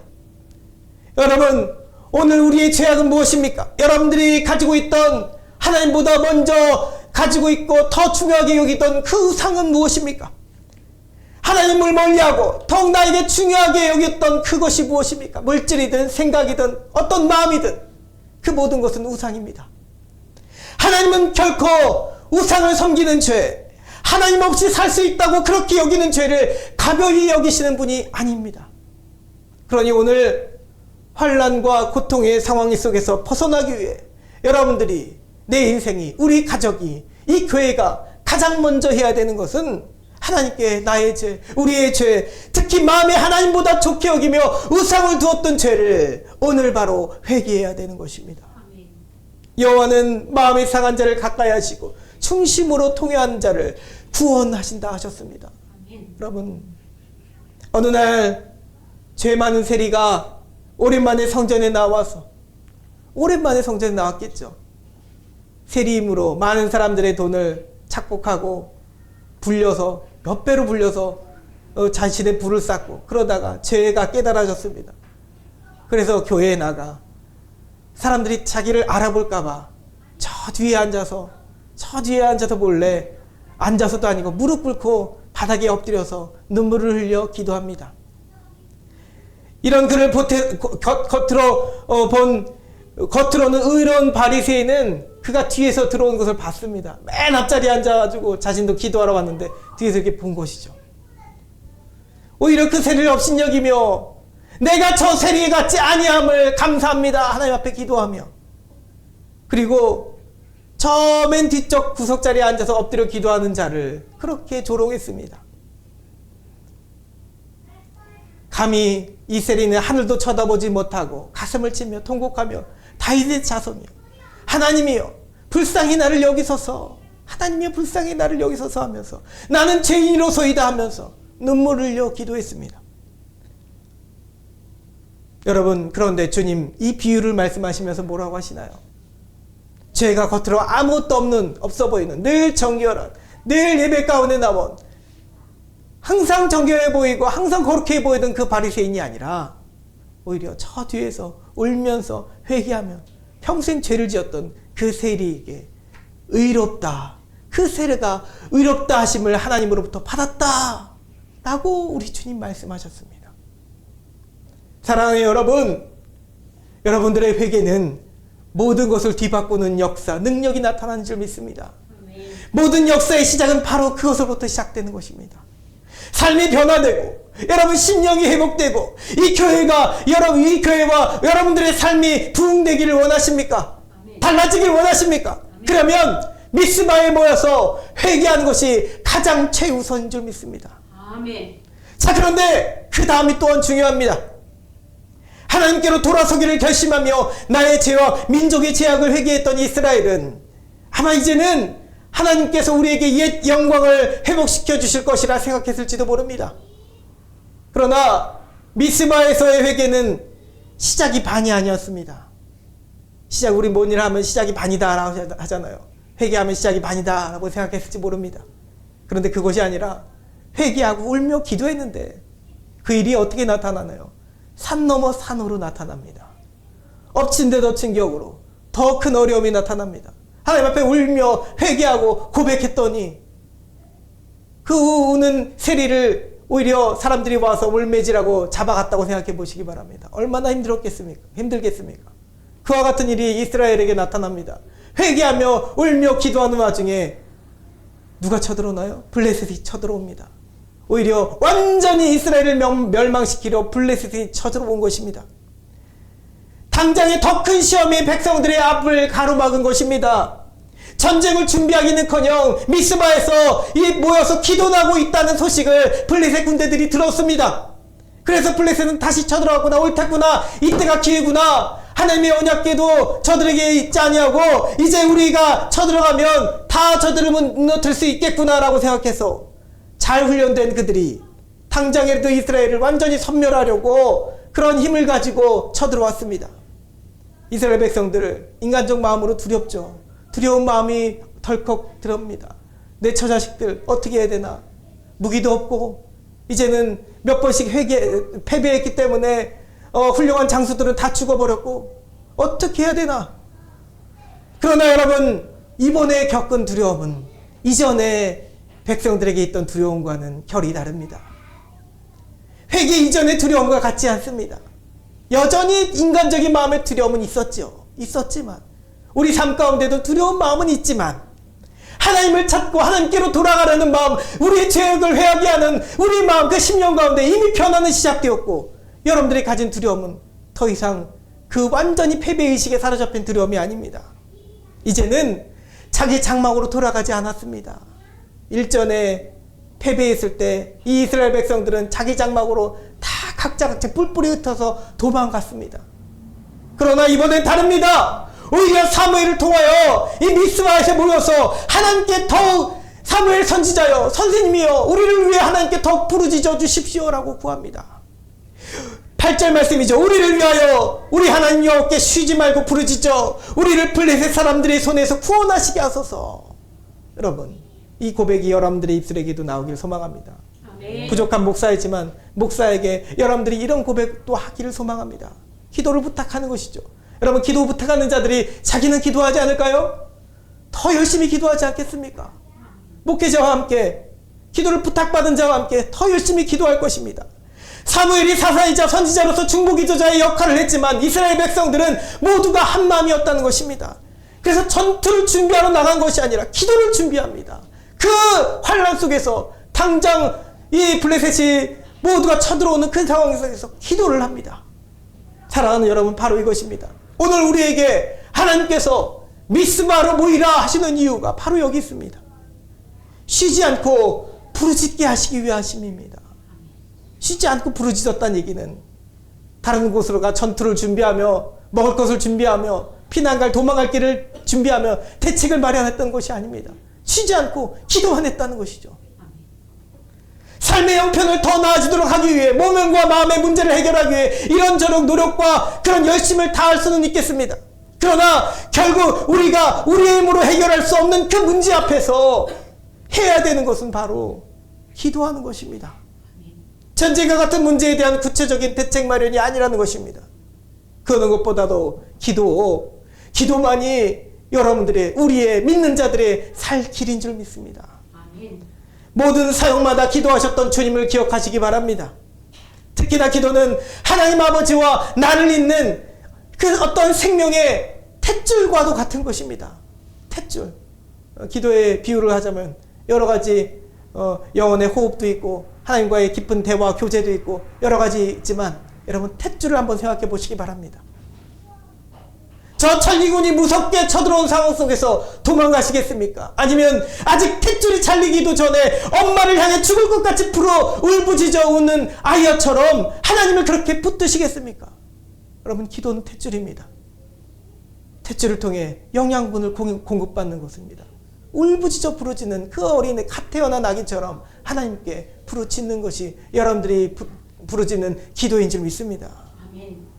여러분, 오늘 우리의 죄악은 무엇입니까? 여러분들이 가지고 있던, 하나님보다 먼저 가지고 있고 더 중요하게 여기던 그 우상은 무엇입니까? 하나님을 멀리하고 더욱 나에게 중요하게 여겼던 그것이 무엇입니까? 물질이든 생각이든 어떤 마음이든 그 모든 것은 우상입니다. 하나님은 결코 우상을 섬기는 죄, 하나님 없이 살 수 있다고 그렇게 여기는 죄를 가벼이 여기시는 분이 아닙니다. 그러니 오늘 환난과 고통의 상황 속에서 벗어나기 위해 여러분들이, 내 인생이, 우리 가족이, 이 교회가 가장 먼저 해야 되는 것은 하나님께 나의 죄, 우리의 죄, 특히 마음에 하나님보다 좋게 여기며 우상을 두었던 죄를 오늘 바로 회개해야 되는 것입니다. 여호와는 마음에 상한 자를 가까이 하시고 충심으로 통회한 자를 구원하신다 하셨습니다. 여러분, 어느 날 죄 많은 세리가 오랜만에 성전에 나와서, 오랜만에 성전에 나왔겠죠. 세리임으로 많은 사람들의 돈을 착복하고 불려서, 몇 배로 불려서 자신의 부를 쌓고, 그러다가 죄가 깨달아졌습니다. 그래서 교회에 나가 사람들이 자기를 알아볼까봐 저 뒤에 앉아서 몰래, 앉아서도 아니고 무릎 꿇고 바닥에 엎드려서 눈물을 흘려 기도합니다. 이런 그를 겉으로는 의로운 바리새인은 그가 뒤에서 들어온 것을 봤습니다. 맨 앞자리에 앉아가지고 자신도 기도하러 왔는데 뒤에서 이렇게 본 것이죠. 오히려 그 세리를 업신여기며 내가 저 세리 같지 아니함을 감사합니다 하나님 앞에 기도하며, 그리고 저 맨 뒤쪽 구석자리에 앉아서 엎드려 기도하는 자를 그렇게 조롱했습니다. 감히 이 세리는 하늘도 쳐다보지 못하고 가슴을 치며 통곡하며 다윗의 자손이여 하나님이여 불쌍히 나를 여기소서, 하나님이여 불쌍히 나를 여기소서 하면서 나는 죄인으로소이다 하면서 눈물을 흘려 기도했습니다. 여러분, 그런데 주님 이 비유를 말씀하시면서 뭐라고 하시나요? 죄가 겉으로 아무것도 없어 보이는, 늘 정결한, 늘 예배 가운데 나온, 항상 정결해 보이고 항상 거룩해 보이던 그 바리새인이 아니라 오히려 저 뒤에서 울면서 회개하며 평생 죄를 지었던 그 세리에게 의롭다, 그 세리가 의롭다 하심을 하나님으로부터 받았다 라고 우리 주님 말씀하셨습니다. 사랑하는 여러분, 여러분들의 회개는 모든 것을 뒤바꾸는 역사, 능력이 나타나는 줄 믿습니다. 모든 역사의 시작은 바로 그것으로부터 시작되는 것입니다. 삶이 변화되고 여러분 심령이 회복되고 이 교회와 여러분들의 삶이 부흥되기를 원하십니까? 달라지길 원하십니까? 그러면 미스바에 모여서 회개하는 것이 가장 최우선인 줄 믿습니다. 자, 그런데 그 다음이 또한 중요합니다. 하나님께로 돌아서기를 결심하며 나의 죄와 민족의 죄악을 회개했던 이스라엘은 아마 이제는 하나님께서 우리에게 옛 영광을 회복시켜 주실 것이라 생각했을지도 모릅니다. 그러나 미스바에서의 회개는 시작이 반이 아니었습니다. 우리 뭔 일 하면 시작이 반이다 라고 하잖아요. 회개하면 시작이 반이다 라고 생각했을지 모릅니다. 그런데 그것이 아니라 회개하고 울며 기도했는데 그 일이 어떻게 나타나나요? 산 넘어 산으로 나타납니다. 엎친 데 덮친 격으로 더 큰 어려움이 나타납니다. 하나님 앞에 울며 회개하고 고백했더니 그 우는 세리를 오히려 사람들이 와서 울매질하고 잡아갔다고 생각해 보시기 바랍니다. 얼마나 힘들겠습니까? 그와 같은 일이 이스라엘에게 나타납니다. 회개하며 울며 기도하는 와중에 누가 쳐들어오나요? 블레셋이 쳐들어옵니다. 오히려 완전히 이스라엘을 멸망시키려 블레셋이 쳐들어온 것입니다. 당장에 더 큰 시험이 백성들의 앞을 가로막은 것입니다. 전쟁을 준비하기는커녕 미스바에서 모여서 기도나고 있다는 소식을 블레셋 군대들이 들었습니다. 그래서 블레셋은 다시 쳐들어왔구나, 옳았구나, 이때가 기회구나, 하나님의 언약궤도 저들에게 있지 아니하고 이제 우리가 쳐들어가면 다 저들을 무너뜨릴 수 있겠구나라고 생각해서 잘 훈련된 그들이 당장에도 이스라엘을 완전히 섬멸하려고 그런 힘을 가지고 쳐들어왔습니다. 이스라엘 백성들을 인간적 마음으로 두렵죠. 두려운 마음이 덜컥 들어옵니다. 내 처자식들 어떻게 해야 되나? 무기도 없고 이제는 몇 번씩 패배했기 때문에 훌륭한 장수들은 다 죽어버렸고 어떻게 해야 되나? 그러나 여러분, 이번에 겪은 두려움은 이전에 백성들에게 있던 두려움과는 결이 다릅니다. 회개 이전의 두려움과 같지 않습니다. 여전히 인간적인 마음의 두려움은 있었지만 우리 삶 가운데도 두려운 마음은 있지만 하나님을 찾고 하나님께로 돌아가려는 마음, 우리의 죄악을 회하게 하는 우리 마음, 그 심령 가운데 이미 변화는 시작되었고 여러분들이 가진 두려움은 더 이상 그 완전히 패배의식에 사로잡힌 두려움이 아닙니다. 이제는 자기 장막으로 돌아가지 않았습니다. 일전에 패배했을 때 이 이스라엘 백성들은 자기 장막으로 다 각자 뿔뿔이 흩어서 도망갔습니다. 그러나 이번엔 다릅니다. 오히려 사무엘을 통하여 이 미스바에서 모여서 하나님께 더욱 사무엘 선지자여 선생님이여 우리를 위해 하나님께 더욱 부르짖어 주십시오라고 구합니다. 8절 말씀이죠. 우리를 위하여 우리 하나님 여호와께 쉬지 말고 부르짖어 우리를 블레셋 사람들의 손에서 구원하시게 하소서. 여러분, 이 고백이 여러분들의 입술에게도 나오길 소망합니다. 아멘. 부족한 목사이지만 목사에게 여러분들이 이런 고백도 하기를 소망합니다. 기도를 부탁하는 것이죠. 여러분, 기도 부탁하는 자들이 자기는 기도하지 않을까요? 더 열심히 기도하지 않겠습니까? 목회자와 함께 기도를 부탁받은 자와 함께 더 열심히 기도할 것입니다. 사무엘이 사사이자 선지자로서 중보기도자의 역할을 했지만 이스라엘 백성들은 모두가 한 마음이었다는 것입니다. 그래서 전투를 준비하러 나간 것이 아니라 기도를 준비합니다. 그 환란 속에서 당장 이 블레셋이 모두가 쳐들어오는 그 상황 속에서 기도를 합니다. 사랑하는 여러분, 바로 이것입니다. 오늘 우리에게 하나님께서 미스바로 모이라 하시는 이유가 바로 여기 있습니다. 쉬지 않고 부르짖게 하시기 위하심입니다. 쉬지 않고 부르짖었다는 얘기는 다른 곳으로 가 전투를 준비하며 먹을 것을 준비하며 피난갈 도망갈 길을 준비하며 대책을 마련했던 것이 아닙니다. 쉬지 않고 기도만 했다는 것이죠. 삶의 형편을 더 나아지도록 하기 위해 몸과 마음의 문제를 해결하기 위해 이런저런 노력과 그런 열심을 다할 수는 있겠습니다. 그러나 결국 우리가 우리의 힘으로 해결할 수 없는 그 문제 앞에서 해야 되는 것은 바로 기도하는 것입니다. 전쟁과 같은 문제에 대한 구체적인 대책 마련이 아니라는 것입니다. 그러는 것보다도 기도만이 여러분들의 우리의 믿는 자들의 살 길인 줄 믿습니다. 아멘. 모든 사역마다 기도하셨던 주님을 기억하시기 바랍니다. 특히나 기도는 하나님 아버지와 나를 잇는 그 어떤 생명의 탯줄과도 같은 것입니다. 탯줄. 기도의 비유를 하자면 여러 가지 영혼의 호흡도 있고 하나님과의 깊은 대화, 교제도 있고 여러 가지 있지만 여러분 탯줄을 한번 생각해 보시기 바랍니다. 저 천리군이 무섭게 쳐들어온 상황 속에서 도망가시겠습니까? 아니면 아직 탯줄이 잘리기도 전에 엄마를 향해 죽을 것 같이 풀어 울부짖어 우는 아이처럼 하나님을 그렇게 붙드시겠습니까? 여러분, 기도는 탯줄입니다. 탯줄을 통해 영양분을 공급받는 것입니다. 울부짖어 부르짖는 그 어린애 갓 태어난 아기처럼 하나님께 부르짖는 것이 여러분들이 부르짖는 기도인 줄 믿습니다. 아멘.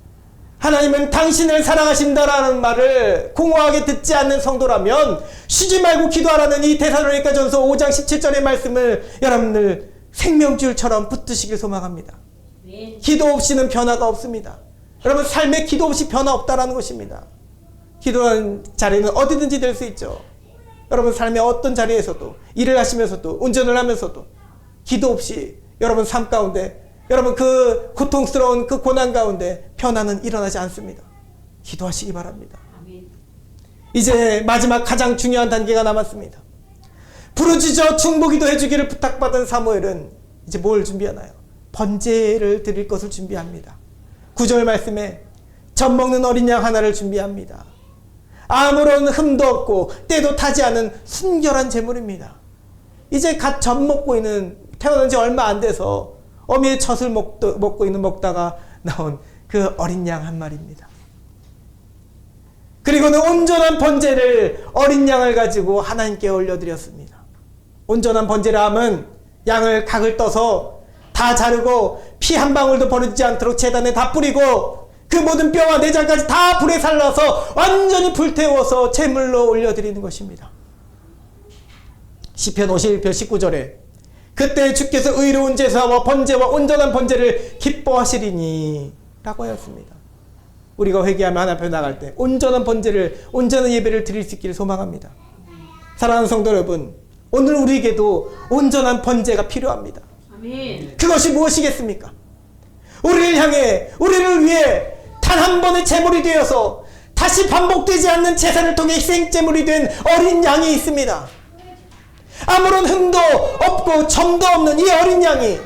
하나님은 당신을 사랑하신다라는 말을 공허하게 듣지 않는 성도라면 쉬지 말고 기도하라는 이 데살로니가전서 5장 17절의 말씀을 여러분들 생명줄처럼 붙드시길 소망합니다. 아멘. 기도 없이는 변화가 없습니다. 여러분, 삶에 기도 없이 변화 없다라는 것입니다. 기도하는 자리는 어디든지 될 수 있죠. 여러분, 삶의 어떤 자리에서도 일을 하시면서도 운전을 하면서도 기도 없이 여러분 삶 가운데 여러분 그 고통스러운 그 고난 가운데 변화는 일어나지 않습니다. 기도하시기 바랍니다. 아멘. 이제 마지막 가장 중요한 단계가 남았습니다. 부르짖어 중보기도 해주기를 부탁받은 사무엘은 이제 뭘 준비하나요? 번제를 드릴 것을 준비합니다. 9절 말씀에 젖 먹는 어린 양 하나를 준비합니다. 아무런 흠도 없고 때도 타지 않은 순결한 제물입니다. 이제 갓 젖 먹고 있는, 태어난 지 얼마 안 돼서 어미의 젖을 먹다가 나온 그 어린 양 한 마리입니다. 그리고는 온전한 번제를 어린 양을 가지고 하나님께 올려드렸습니다. 온전한 번제를 하면 양을 각을 떠서 다 자르고 피 한 방울도 버리지 않도록 제단에 다 뿌리고 그 모든 뼈와 내장까지 다 불에 살라서 완전히 불태워서 제물로 올려드리는 것입니다. 시편 51편 19절에 그때 주께서 의로운 제사와 번제와 온전한 번제를 기뻐하시리니 라고 하였습니다. 우리가 회개하며 하나님 앞에 나갈 때 온전한 번제를, 온전한 예배를 드릴 수 있기를 소망합니다. 사랑하는 성도 여러분, 오늘 우리에게도 온전한 번제가 필요합니다. 아멘. 그것이 무엇이겠습니까? 우리를 향해, 우리를 위해 단 한 번의 제물이 되어서 다시 반복되지 않는 제사를 통해 희생제물이 된 어린 양이 있습니다. 아무런 흠도 없고 점도 없는 이 어린 양이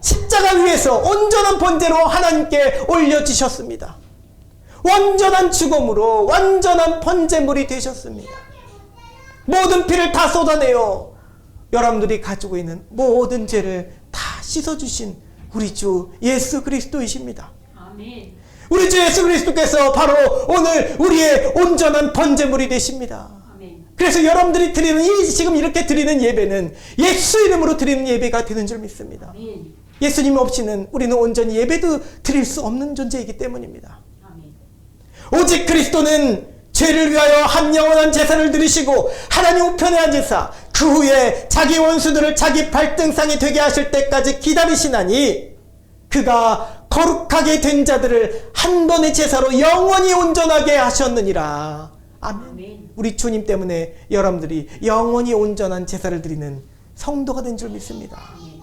십자가 위에서 온전한 번제로 하나님께 올려지셨습니다. 완전한 죽음으로 완전한 번제물이 되셨습니다. 모든 피를 다 쏟아내어 여러분들이 가지고 있는 모든 죄를 다 씻어주신 우리 주 예수 그리스도이십니다. 아멘. 우리 주 예수 그리스도께서 바로 오늘 우리의 온전한 번제물이 되십니다. 아멘. 그래서 여러분들이 드리는 지금 이렇게 드리는 예배는 예수 이름으로 드리는 예배가 되는 줄 믿습니다. 아멘. 예수님 없이는 우리는 온전히 예배도 드릴 수 없는 존재이기 때문입니다. 아멘. 오직 그리스도는 죄를 위하여 한 영원한 제사를 드리시고 하나님 우편에 앉으사 그 후에 자기 원수들을 자기 발등상이 되게 하실 때까지 기다리시나니 그가 거룩하게 된 자들을 한 번의 제사로 영원히 온전하게 하셨느니라. 아멘. 아멘. 우리 주님 때문에 여러분들이 영원히 온전한 제사를 드리는 성도가 된 줄 믿습니다. 아멘.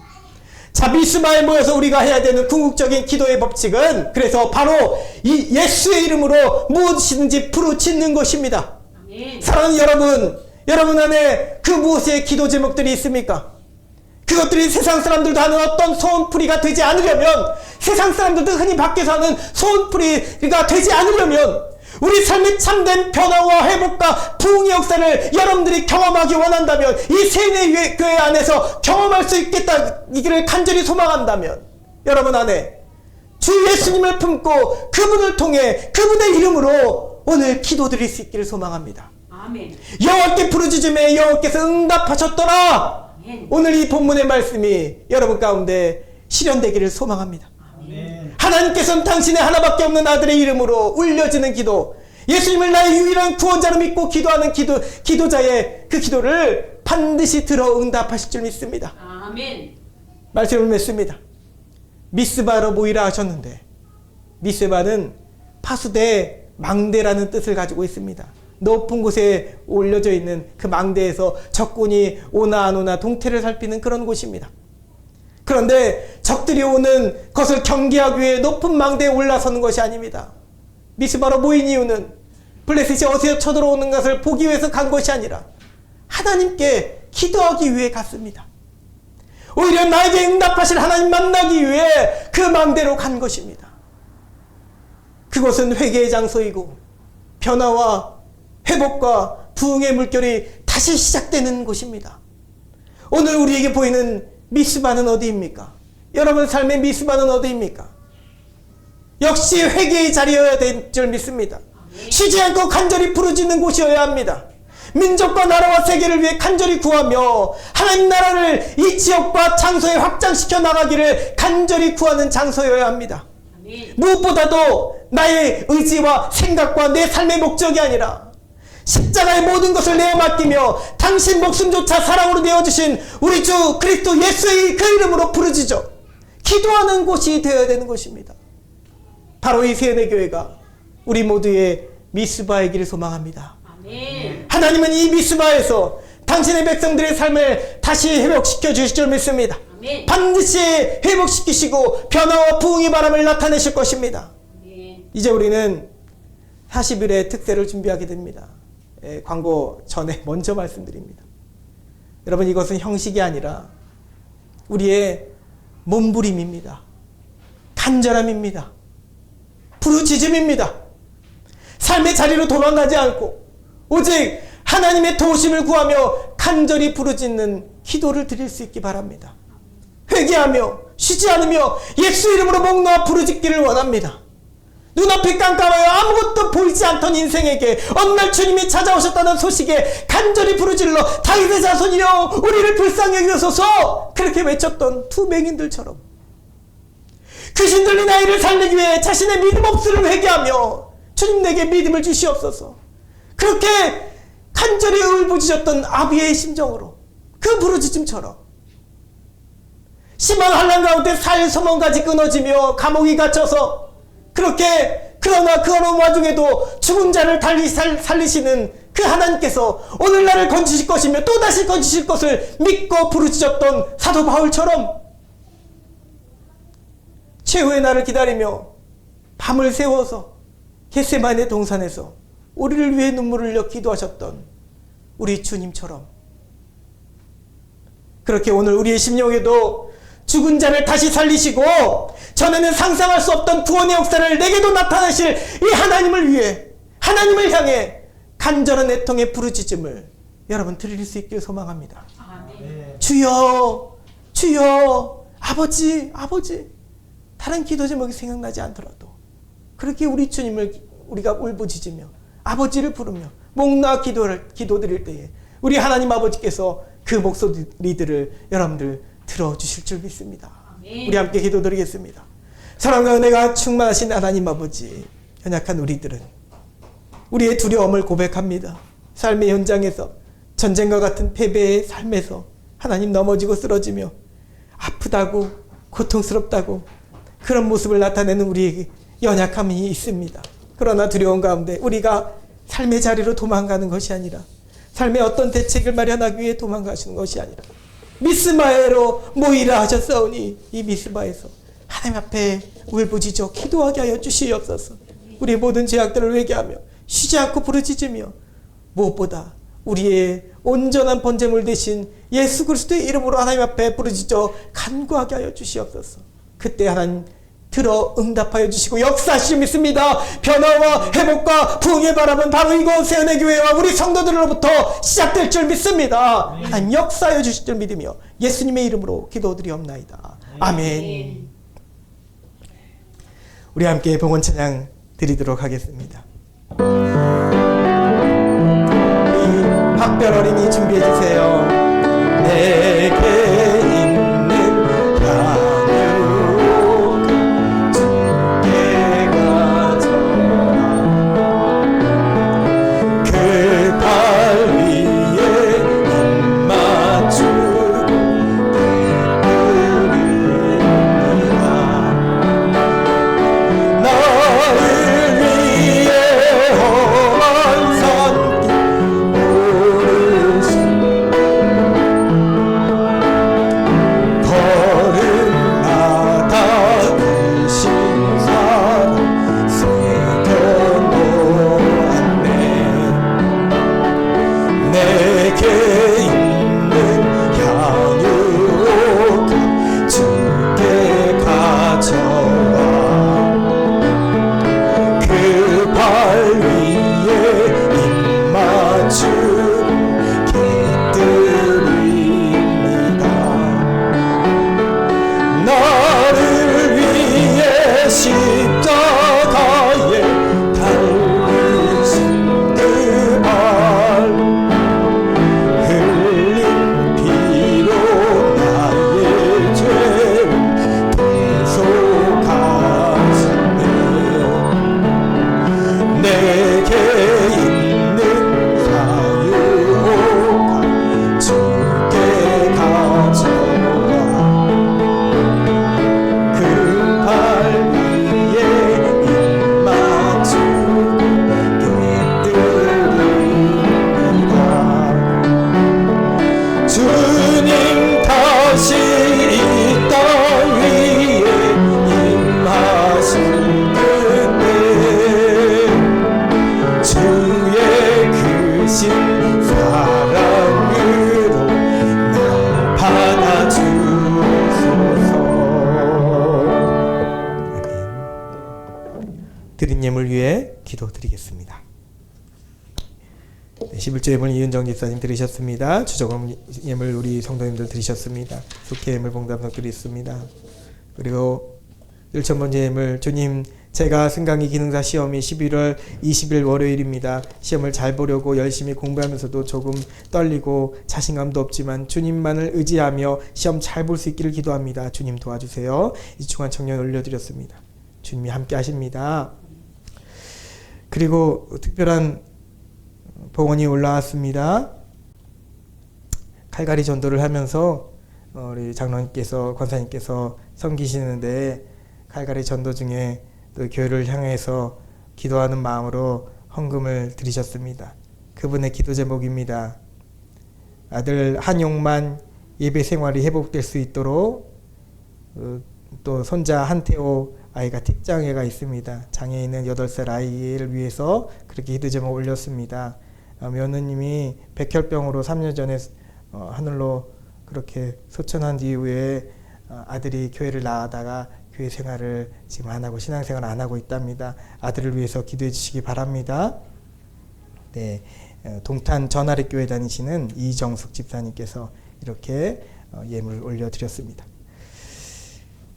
자, 미스바에 모여서 우리가 해야 되는 궁극적인 기도의 법칙은 그래서 바로 이 예수의 이름으로 무엇이든지 부르짖는 것입니다. 아멘. 사랑하는 여러분 안에 그 무엇의 기도 제목들이 있습니까? 그것들이 세상 사람들도 하는 어떤 소원풀이가 되지 않으려면, 세상 사람들도 흔히 밖에서 하는 소원풀이가 되지 않으려면 우리 삶의 참된 변화와 회복과 부흥의 역사를 여러분들이 경험하기 원한다면, 이 세뇌교회 안에서 경험할 수 있겠다기를 간절히 소망한다면 여러분 안에 주 예수님을 품고 그분을 통해 그분의 이름으로 오늘 기도드릴 수 있기를 소망합니다. 아멘. 여호와께 부르짖음에 여호와께서 응답하셨더라. 아멘. 오늘 이 본문의 말씀이 여러분 가운데 실현되기를 소망합니다. 아멘. 하나님께서는 당신의 하나밖에 없는 아들의 이름으로 울려지는 기도, 예수님을 나의 유일한 구원자로 믿고 기도하는 기도자의 그 기도를 반드시 들어 응답하실 줄 믿습니다. 아멘. 말씀을 맺습니다. 미스바로 모이라 하셨는데, 미스바는 파수대 망대라는 뜻을 가지고 있습니다. 높은 곳에 올려져 있는 그 망대에서 적군이 오나 안 오나 동태를 살피는 그런 곳입니다. 그런데 적들이 오는 것을 경계하기 위해 높은 망대에 올라서는 것이 아닙니다. 미스바로 모인 이유는 블레셋이 어디서 쳐들어오는 것을 보기 위해서 간 것이 아니라 하나님께 기도하기 위해 갔습니다. 오히려 나에게 응답하실 하나님 만나기 위해 그 망대로 간 것입니다. 그곳은 회개의 장소이고 변화와 회복과 부흥의 물결이 다시 시작되는 곳입니다. 오늘 우리에게 보이는 미스바는 어디입니까? 여러분 삶의 미스바는 어디입니까? 역시 회개의 자리여야 될 줄 믿습니다. 쉬지 않고 간절히 부르짖는 곳이어야 합니다. 민족과 나라와 세계를 위해 간절히 구하며 하나님 나라를 이 지역과 장소에 확장시켜 나가기를 간절히 구하는 장소여야 합니다. 아멘. 무엇보다도 나의 의지와 생각과 내 삶의 목적이 아니라 십자가의 모든 것을 내어 맡기며 당신 목숨조차 사랑으로 내어주신 우리 주 그리스도 예수의 그 이름으로 부르짖어 기도하는 곳이 되어야 되는 것입니다. 바로 이 세뇌교회가 우리 모두의 미스바이기를 소망합니다. 아멘. 하나님은 이 미스바에서 당신의 백성들의 삶을 다시 회복시켜 주실 줄 믿습니다. 아멘. 반드시 회복시키시고 변화와 부흥의 바람을 나타내실 것입니다. 아멘. 이제 우리는 40일의 특세를 준비하게 됩니다. 광고 전에 먼저 말씀드립니다. 여러분, 이것은 형식이 아니라 우리의 몸부림입니다. 간절함입니다. 부르짖음입니다. 삶의 자리로 도망가지 않고 오직 하나님의 도우심을 구하며 간절히 부르짖는 기도를 드릴 수 있기 바랍니다. 회개하며 쉬지 않으며 예수 이름으로 목 놓아 부르짖기를 원합니다. 눈앞이 깜깜하여 아무것도 보이지 않던 인생에게 어느 날 주님이 찾아오셨다는 소식에 간절히 부르짖러 다윗의 자손이여 우리를 불쌍히 여기소서 그렇게 외쳤던 두 맹인들처럼 귀신 들린 아이를 살리기 위해 자신의 믿음 없음을 회개하며 주님 내게 믿음을 주시옵소서 그렇게 간절히 울부짖었던 아비의 심정으로 그 부르짖음처럼 심한 환난 가운데 살 소망까지 끊어지며 감옥이 갇혀서 그러나 그 어느 와중에도 죽은 자를 살리시는 그 하나님께서 오늘 나를 건지실 것이며 또다시 건지실 것을 믿고 부르짖었던 사도 바울처럼 최후의 날을 기다리며 밤을 새워서 겟세마네 동산에서 우리를 위해 눈물을 흘려 기도하셨던 우리 주님처럼 그렇게 오늘 우리의 심령에도 죽은 자를 다시 살리시고 전에는 상상할 수 없던 구원의 역사를 내게도 나타내실 이 하나님을 위해 하나님을 향해 간절한 애통의 부르짖음을 여러분 드릴 수 있길 소망합니다. 주여 주여 아버지 아버지. 다른 기도 제목이 생각나지 않더라도 그렇게 우리 주님을 우리가 울부짖으며 아버지를 부르며 목나 기도드릴 때에 우리 하나님 아버지께서 그 목소리들을 여러분들 들어주실 줄 믿습니다. 우리 함께 기도드리겠습니다. 사랑과 은혜가 충만하신 하나님 아버지, 연약한 우리들은 우리의 두려움을 고백합니다. 삶의 현장에서 전쟁과 같은 패배의 삶에서 하나님 넘어지고 쓰러지며 아프다고 고통스럽다고 그런 모습을 나타내는 우리에게 연약함이 있습니다. 그러나 두려움 가운데 우리가 삶의 자리로 도망가는 것이 아니라 삶의 어떤 대책을 마련하기 위해 도망가시는 것이 아니라 미스바에로 모이라 하셨사오니 이 미스바에서 하나님 앞에 울부짖어 기도하게 하여 주시옵소서. 우리의 모든 죄악들을 회개하며 쉬지 않고 부르짖으며 무엇보다 우리의 온전한 번제물 대신 예수 그리스도의 이름으로 하나님 앞에 부르짖어 간구하게 하여 주시옵소서. 그때 하나님 들어 응답하여 주시고 역사하시리 믿습니다. 변화와 회복과 부흥의 바람은 바로 이곳 세연의 교회와 우리 성도들로부터 시작될 줄 믿습니다. 하나님 역사하여 주실 줄 믿으며 예수님의 이름으로 기도드리옵나이다. 아멘. 우리 함께 봉헌 찬양 드리도록 하겠습니다. 우리 박별 어린이 준비해 주세요. 내게 있는 향유가 주께 가져와 그 발 위에 입 맞추고 되돌리리라. 나를 위해 험한 산길 오르신 걸음마다 크신 사랑 새겨놓았네. 내게 있는 향유가 주께 가져와 그 발 위에 입 맞추고 기드립니다. 나를 위해 십자가에 달리신 그 발 흘린 피로 나의 죄를 대속하시네. 내게 있는 사유가 주께 가져와 그 발 위에 입 맞추고 깨뜨립니다. 주님 다시 이 땅 위에 임하실 그때 주의 크신 사랑으로 날 받아주소서. 아멘. 드린 예물 위해 기도드리겠습니다. 11조 예물 이은정 집사님 들으셨습니다. 주저금 예물 우리 성도님들 들으셨습니다. 속회 예물 봉담석 드리겠습니다. 그리고 1,000번째 예물 주님 제가 승강기 기능사 시험이 11월 20일 월요일입니다. 시험을 잘 보려고 열심히 공부하면서도 조금 떨리고 자신감도 없지만 주님만을 의지하며 시험 잘 볼 수 있기를 기도합니다. 주님 도와주세요. 이충한 청년 올려드렸습니다. 주님이 함께 하십니다. 그리고 특별한 봉헌이 올라왔습니다. 칼갈이 전도를 하면서 우리 장로님께서 권사님께서 섬기시는데 칼갈이 전도 중에 또 교회를 향해서 기도하는 마음으로 헌금을 드리셨습니다. 그분의 기도 제목입니다. 아들 한용만 예배 생활이 회복될 수 있도록 또 손자 한태호 아이가 특장애가 있습니다. 장애 있는 8살 아이를 위해서 그렇게 기도 제목 올렸습니다. 며느님이 백혈병으로 3년 전에 하늘로 그렇게 소천한 이후에 아들이 교회를 나가다가 교회 생활을 지금 안 하고 신앙생활 안 하고 있답니다. 아들을 위해서 기도해 주시기 바랍니다. 네, 동탄 전아리 교회 다니시는 이정숙 집사님께서 이렇게 예물을 올려드렸습니다.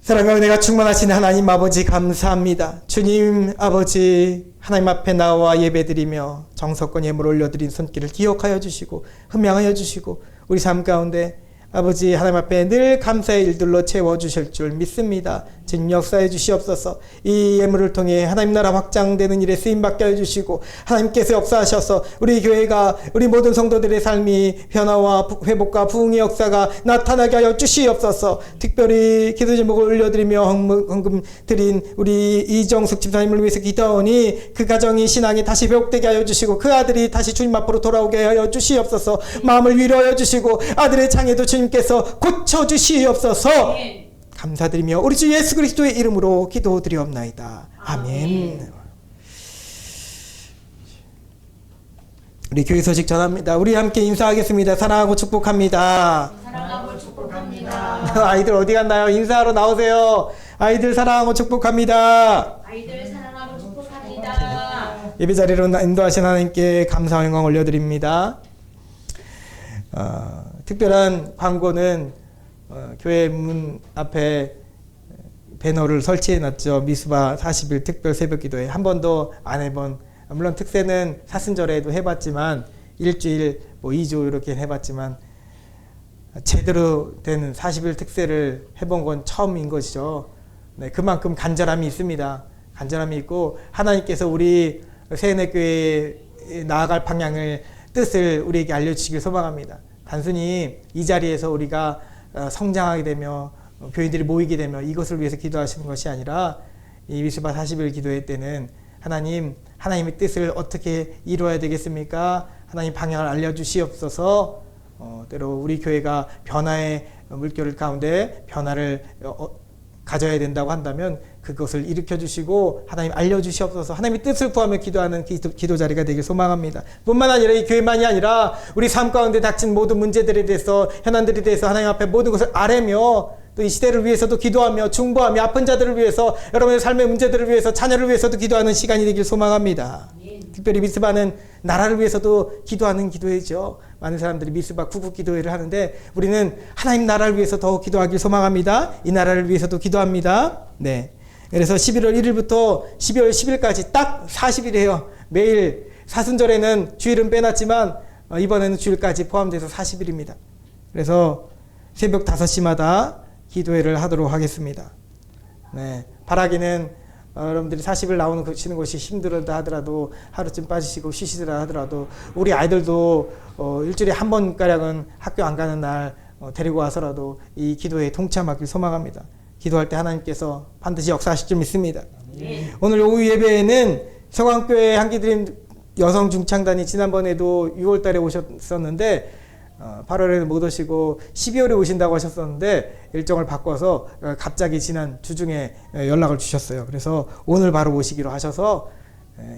사랑하고 내가 충만하신 하나님 아버지 감사합니다. 주님 아버지 하나님 앞에 나와 예배드리며 정성껏 예물 올려드린 손길을 기억하여 주시고 흠양하여 주시고 우리 삶 가운데 아버지 하나님 앞에 늘 감사의 일들로 채워주실 줄 믿습니다. 주님 역사해 주시옵소서. 이 예물을 통해 하나님 나라 확장되는 일에 쓰임받게 해주시고 하나님께서 역사하셔서 우리 교회가 우리 모든 성도들의 삶이 변화와 회복과 부흥의 역사가 나타나게 하여 주시옵소서. 특별히 기도 제목을 올려드리며 헌금 드린 우리 이정숙 집사님을 위해서 기도하오니 그 가정이 신앙이 다시 회복되게 하여 주시고 그 아들이 다시 주님 앞으로 돌아오게 하여 주시옵소서. 마음을 위로하여 주시고 아들의 장애도 주님께서 고쳐주시옵소서. 감사드리며 우리 주 예수 그리스도의 이름으로 기도드리옵나이다. 아멘. 우리 교회 소식 전합니다. 우리 함께 인사하겠습니다. 사랑하고 축복합니다. 사랑하고 축복합니다. 아이들 어디 갔나요? 인사하러 나오세요. 아이들 사랑하고 축복합니다. 아이들 사랑하고 축복합니다. 예배 자리로 인도하신 하나님께 감사와 영광 올려드립니다. 특별한 광고는 교회 문 앞에 배너를 설치해 놨죠. 미스바 40일 특별 새벽기도회 한 번도 안 해본, 물론 특세는 사순절에도 해봤지만 일주일 2주 이렇게 해봤지만 제대로 된 40일 특세를 해본 건 처음인 것이죠. 네, 그만큼 간절함이 있습니다. 간절함이 있고 하나님께서 우리 세인회교회에 나아갈 방향을 뜻을 우리에게 알려주시길 소망합니다. 단순히 이 자리에서 우리가 성장하게 되며 교인들이 모이게 되며 이것을 위해서 기도하시는 것이 아니라 이 미스바 40일 기도회 때는 하나님의 뜻을 어떻게 이루어야 되겠습니까? 하나님 방향을 알려주시옵소서. 때로 우리 교회가 변화의 물결 가운데 변화를 가져야 된다고 한다면 그것을 일으켜주시고 하나님 알려주시옵소서. 하나님의 뜻을 구하며 기도하는 기도 자리가 되길 소망합니다. 뿐만 아니라 이 교회만이 아니라 우리 삶 가운데 닥친 모든 문제들에 대해서 현안들에 대해서 하나님 앞에 모든 것을 아뢰며 또 이 시대를 위해서도 기도하며 중보하며 아픈 자들을 위해서 여러분의 삶의 문제들을 위해서 자녀를 위해서도 기도하는 시간이 되길 소망합니다. 특별히 미스바는 나라를 위해서도 기도하는 기도회죠. 많은 사람들이 미스바 구국 기도회를 하는데 우리는 하나님 나라를 위해서 더 기도하길 소망합니다. 이 나라를 위해서도 기도합니다. 네. 그래서 11월 1일부터 12월 10일까지 딱 40일이에요. 매일 사순절에는 주일은 빼놨지만 이번에는 주일까지 포함돼서 40일입니다. 그래서 새벽 5시마다 기도회를 하도록 하겠습니다. 네. 바라기는 여러분들이 40일 나오시는 것이 힘들다 하더라도 하루쯤 빠지시고 쉬시더라 하더라도 우리 아이들도 일주일에 한 번가량은 학교 안 가는 날 데리고 와서라도 이 기도회에 동참하길 소망합니다. 기도할 때 하나님께서 반드시 역사하실 줄 믿습니다. 오늘 오후 예배에는 서강교회 한기드림 여성 중창단이 지난번에도 6월 달에 오셨었는데 8월에는 못 오시고 12월에 오신다고 하셨었는데 일정을 바꿔서 갑자기 지난 주중에 연락을 주셨어요. 그래서 오늘 바로 오시기로 하셔서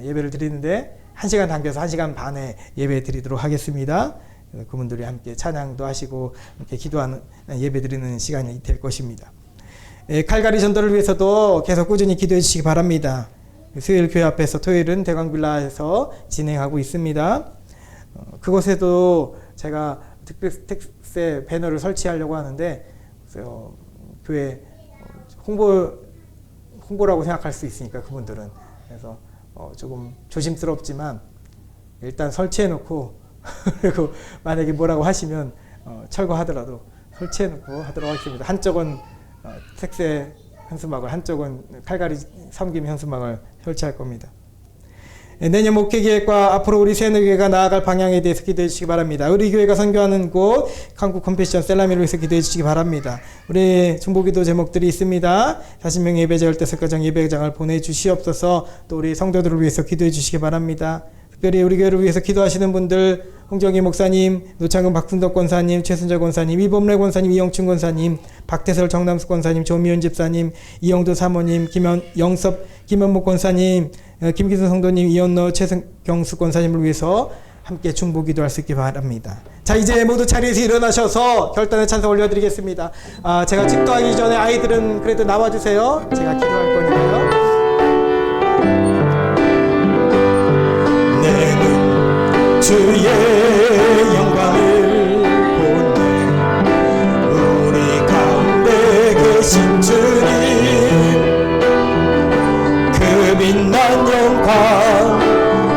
예배를 드리는데 1시간 당겨서 1시간 반에 예배 드리도록 하겠습니다. 그분들이 함께 찬양도 하시고 이렇게 기도하는 예배 드리는 시간이 될 것입니다. 칼가리 전도를 위해서도 계속 꾸준히 기도해 주시기 바랍니다. 수요일 교회 앞에서 토요일은 대광빌라에서 진행하고 있습니다. 그곳에도 제가 특세 배너를 설치하려고 하는데 교회 홍보라고 생각할 수 있으니까 그분들은 그래서 조금 조심스럽지만 일단 설치해 놓고 그리고 만약에 뭐라고 하시면 철거하더라도 설치해 놓고 하도록 하겠습니다. 한쪽은 특세 현수막을 한쪽은 칼가리 섬김 현수막을 설치할 겁니다. 내년 목회계획과 앞으로 우리 세인회교회가 나아갈 방향에 대해서 기도해 주시기 바랍니다. 우리 교회가 선교하는 곳 한국 컴패션 셀라미를 위해서 기도해 주시기 바랍니다. 우리 중보기도 제목들이 있습니다. 40명 예배자 열대석가정 예배장을 보내주시옵소서. 또 우리 성도들을 위해서 기도해 주시기 바랍니다. 특별히 우리 교회를 위해서 기도하시는 분들, 홍정희 목사님, 노창근 박순덕 권사님, 최순자 권사님, 이범래 권사님, 이영춘 권사님, 박태설 정남수 권사님, 조미연 집사님, 이영도 사모님, 영섭 김현목 권사님, 김기순 성도님, 이현노 최경수 권사님을 위해서 함께 중보 기도할 수 있기 바랍니다. 자, 이제 모두 자리에서 일어나셔서 결단의 찬송 올려드리겠습니다. 제가 집도하기 전에 아이들은 그래도 나와주세요. 제가 기도할 거니까요. 내는 주의 영광을 보네. 우리 가운데 계신 주님, 그 빛난 영광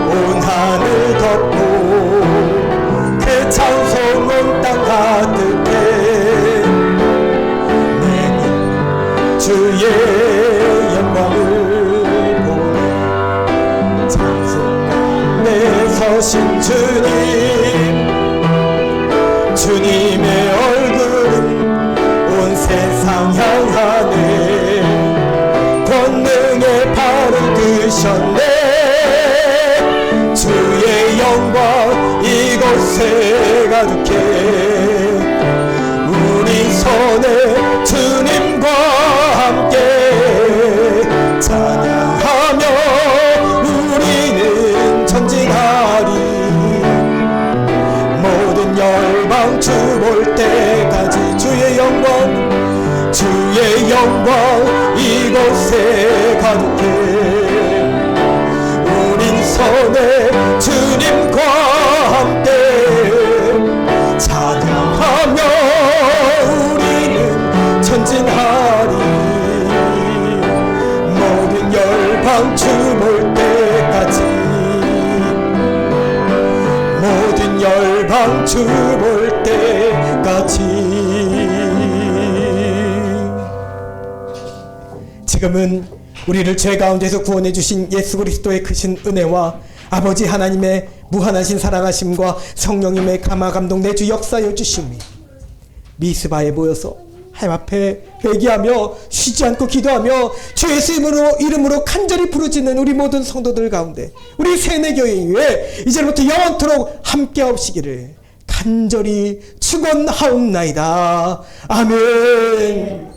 온 하늘 덮고 그 찬송은 땅 가득해. 내는 주의 영광을 보네. 찬송가에 서신 주님, 주님의 얼굴은 온 세상 향하네. 권능의 발을 드셨네. 주의 영광 이곳에 가득해. 우리 손에 주님과 함께 찬양하며 우리는 전진하리. 모든 열방 주 볼 때까지 주의 영광, 주의 영광 이곳에 가득해. 우린 손에 주님과 함께 찬양하며 우리는 전진하리. 모든 열방 주 볼 때까지, 모든 열방 주 볼 때까지. 지금은 우리를 죄 가운데서 구원해 주신 예수 그리스도의 크신 은혜와 아버지 하나님의 무한하신 사랑하심과 성령님의 감화 감동 내주 역사여 주심이 미스바에 모여서 하나님 앞에 회개하며 쉬지 않고 기도하며 주 예수 이름으로 간절히 부르짖는 우리 모든 성도들 가운데 우리 세뇌교회에 이제부터 영원토록 함께 하옵시기를 간절히 축원하옵나이다. 아멘.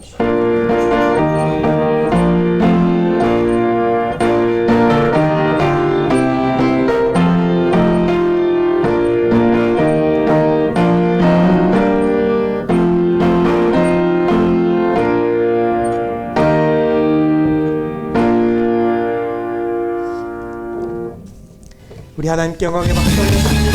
우리 하나님께 영광의 박수 올려드립니다.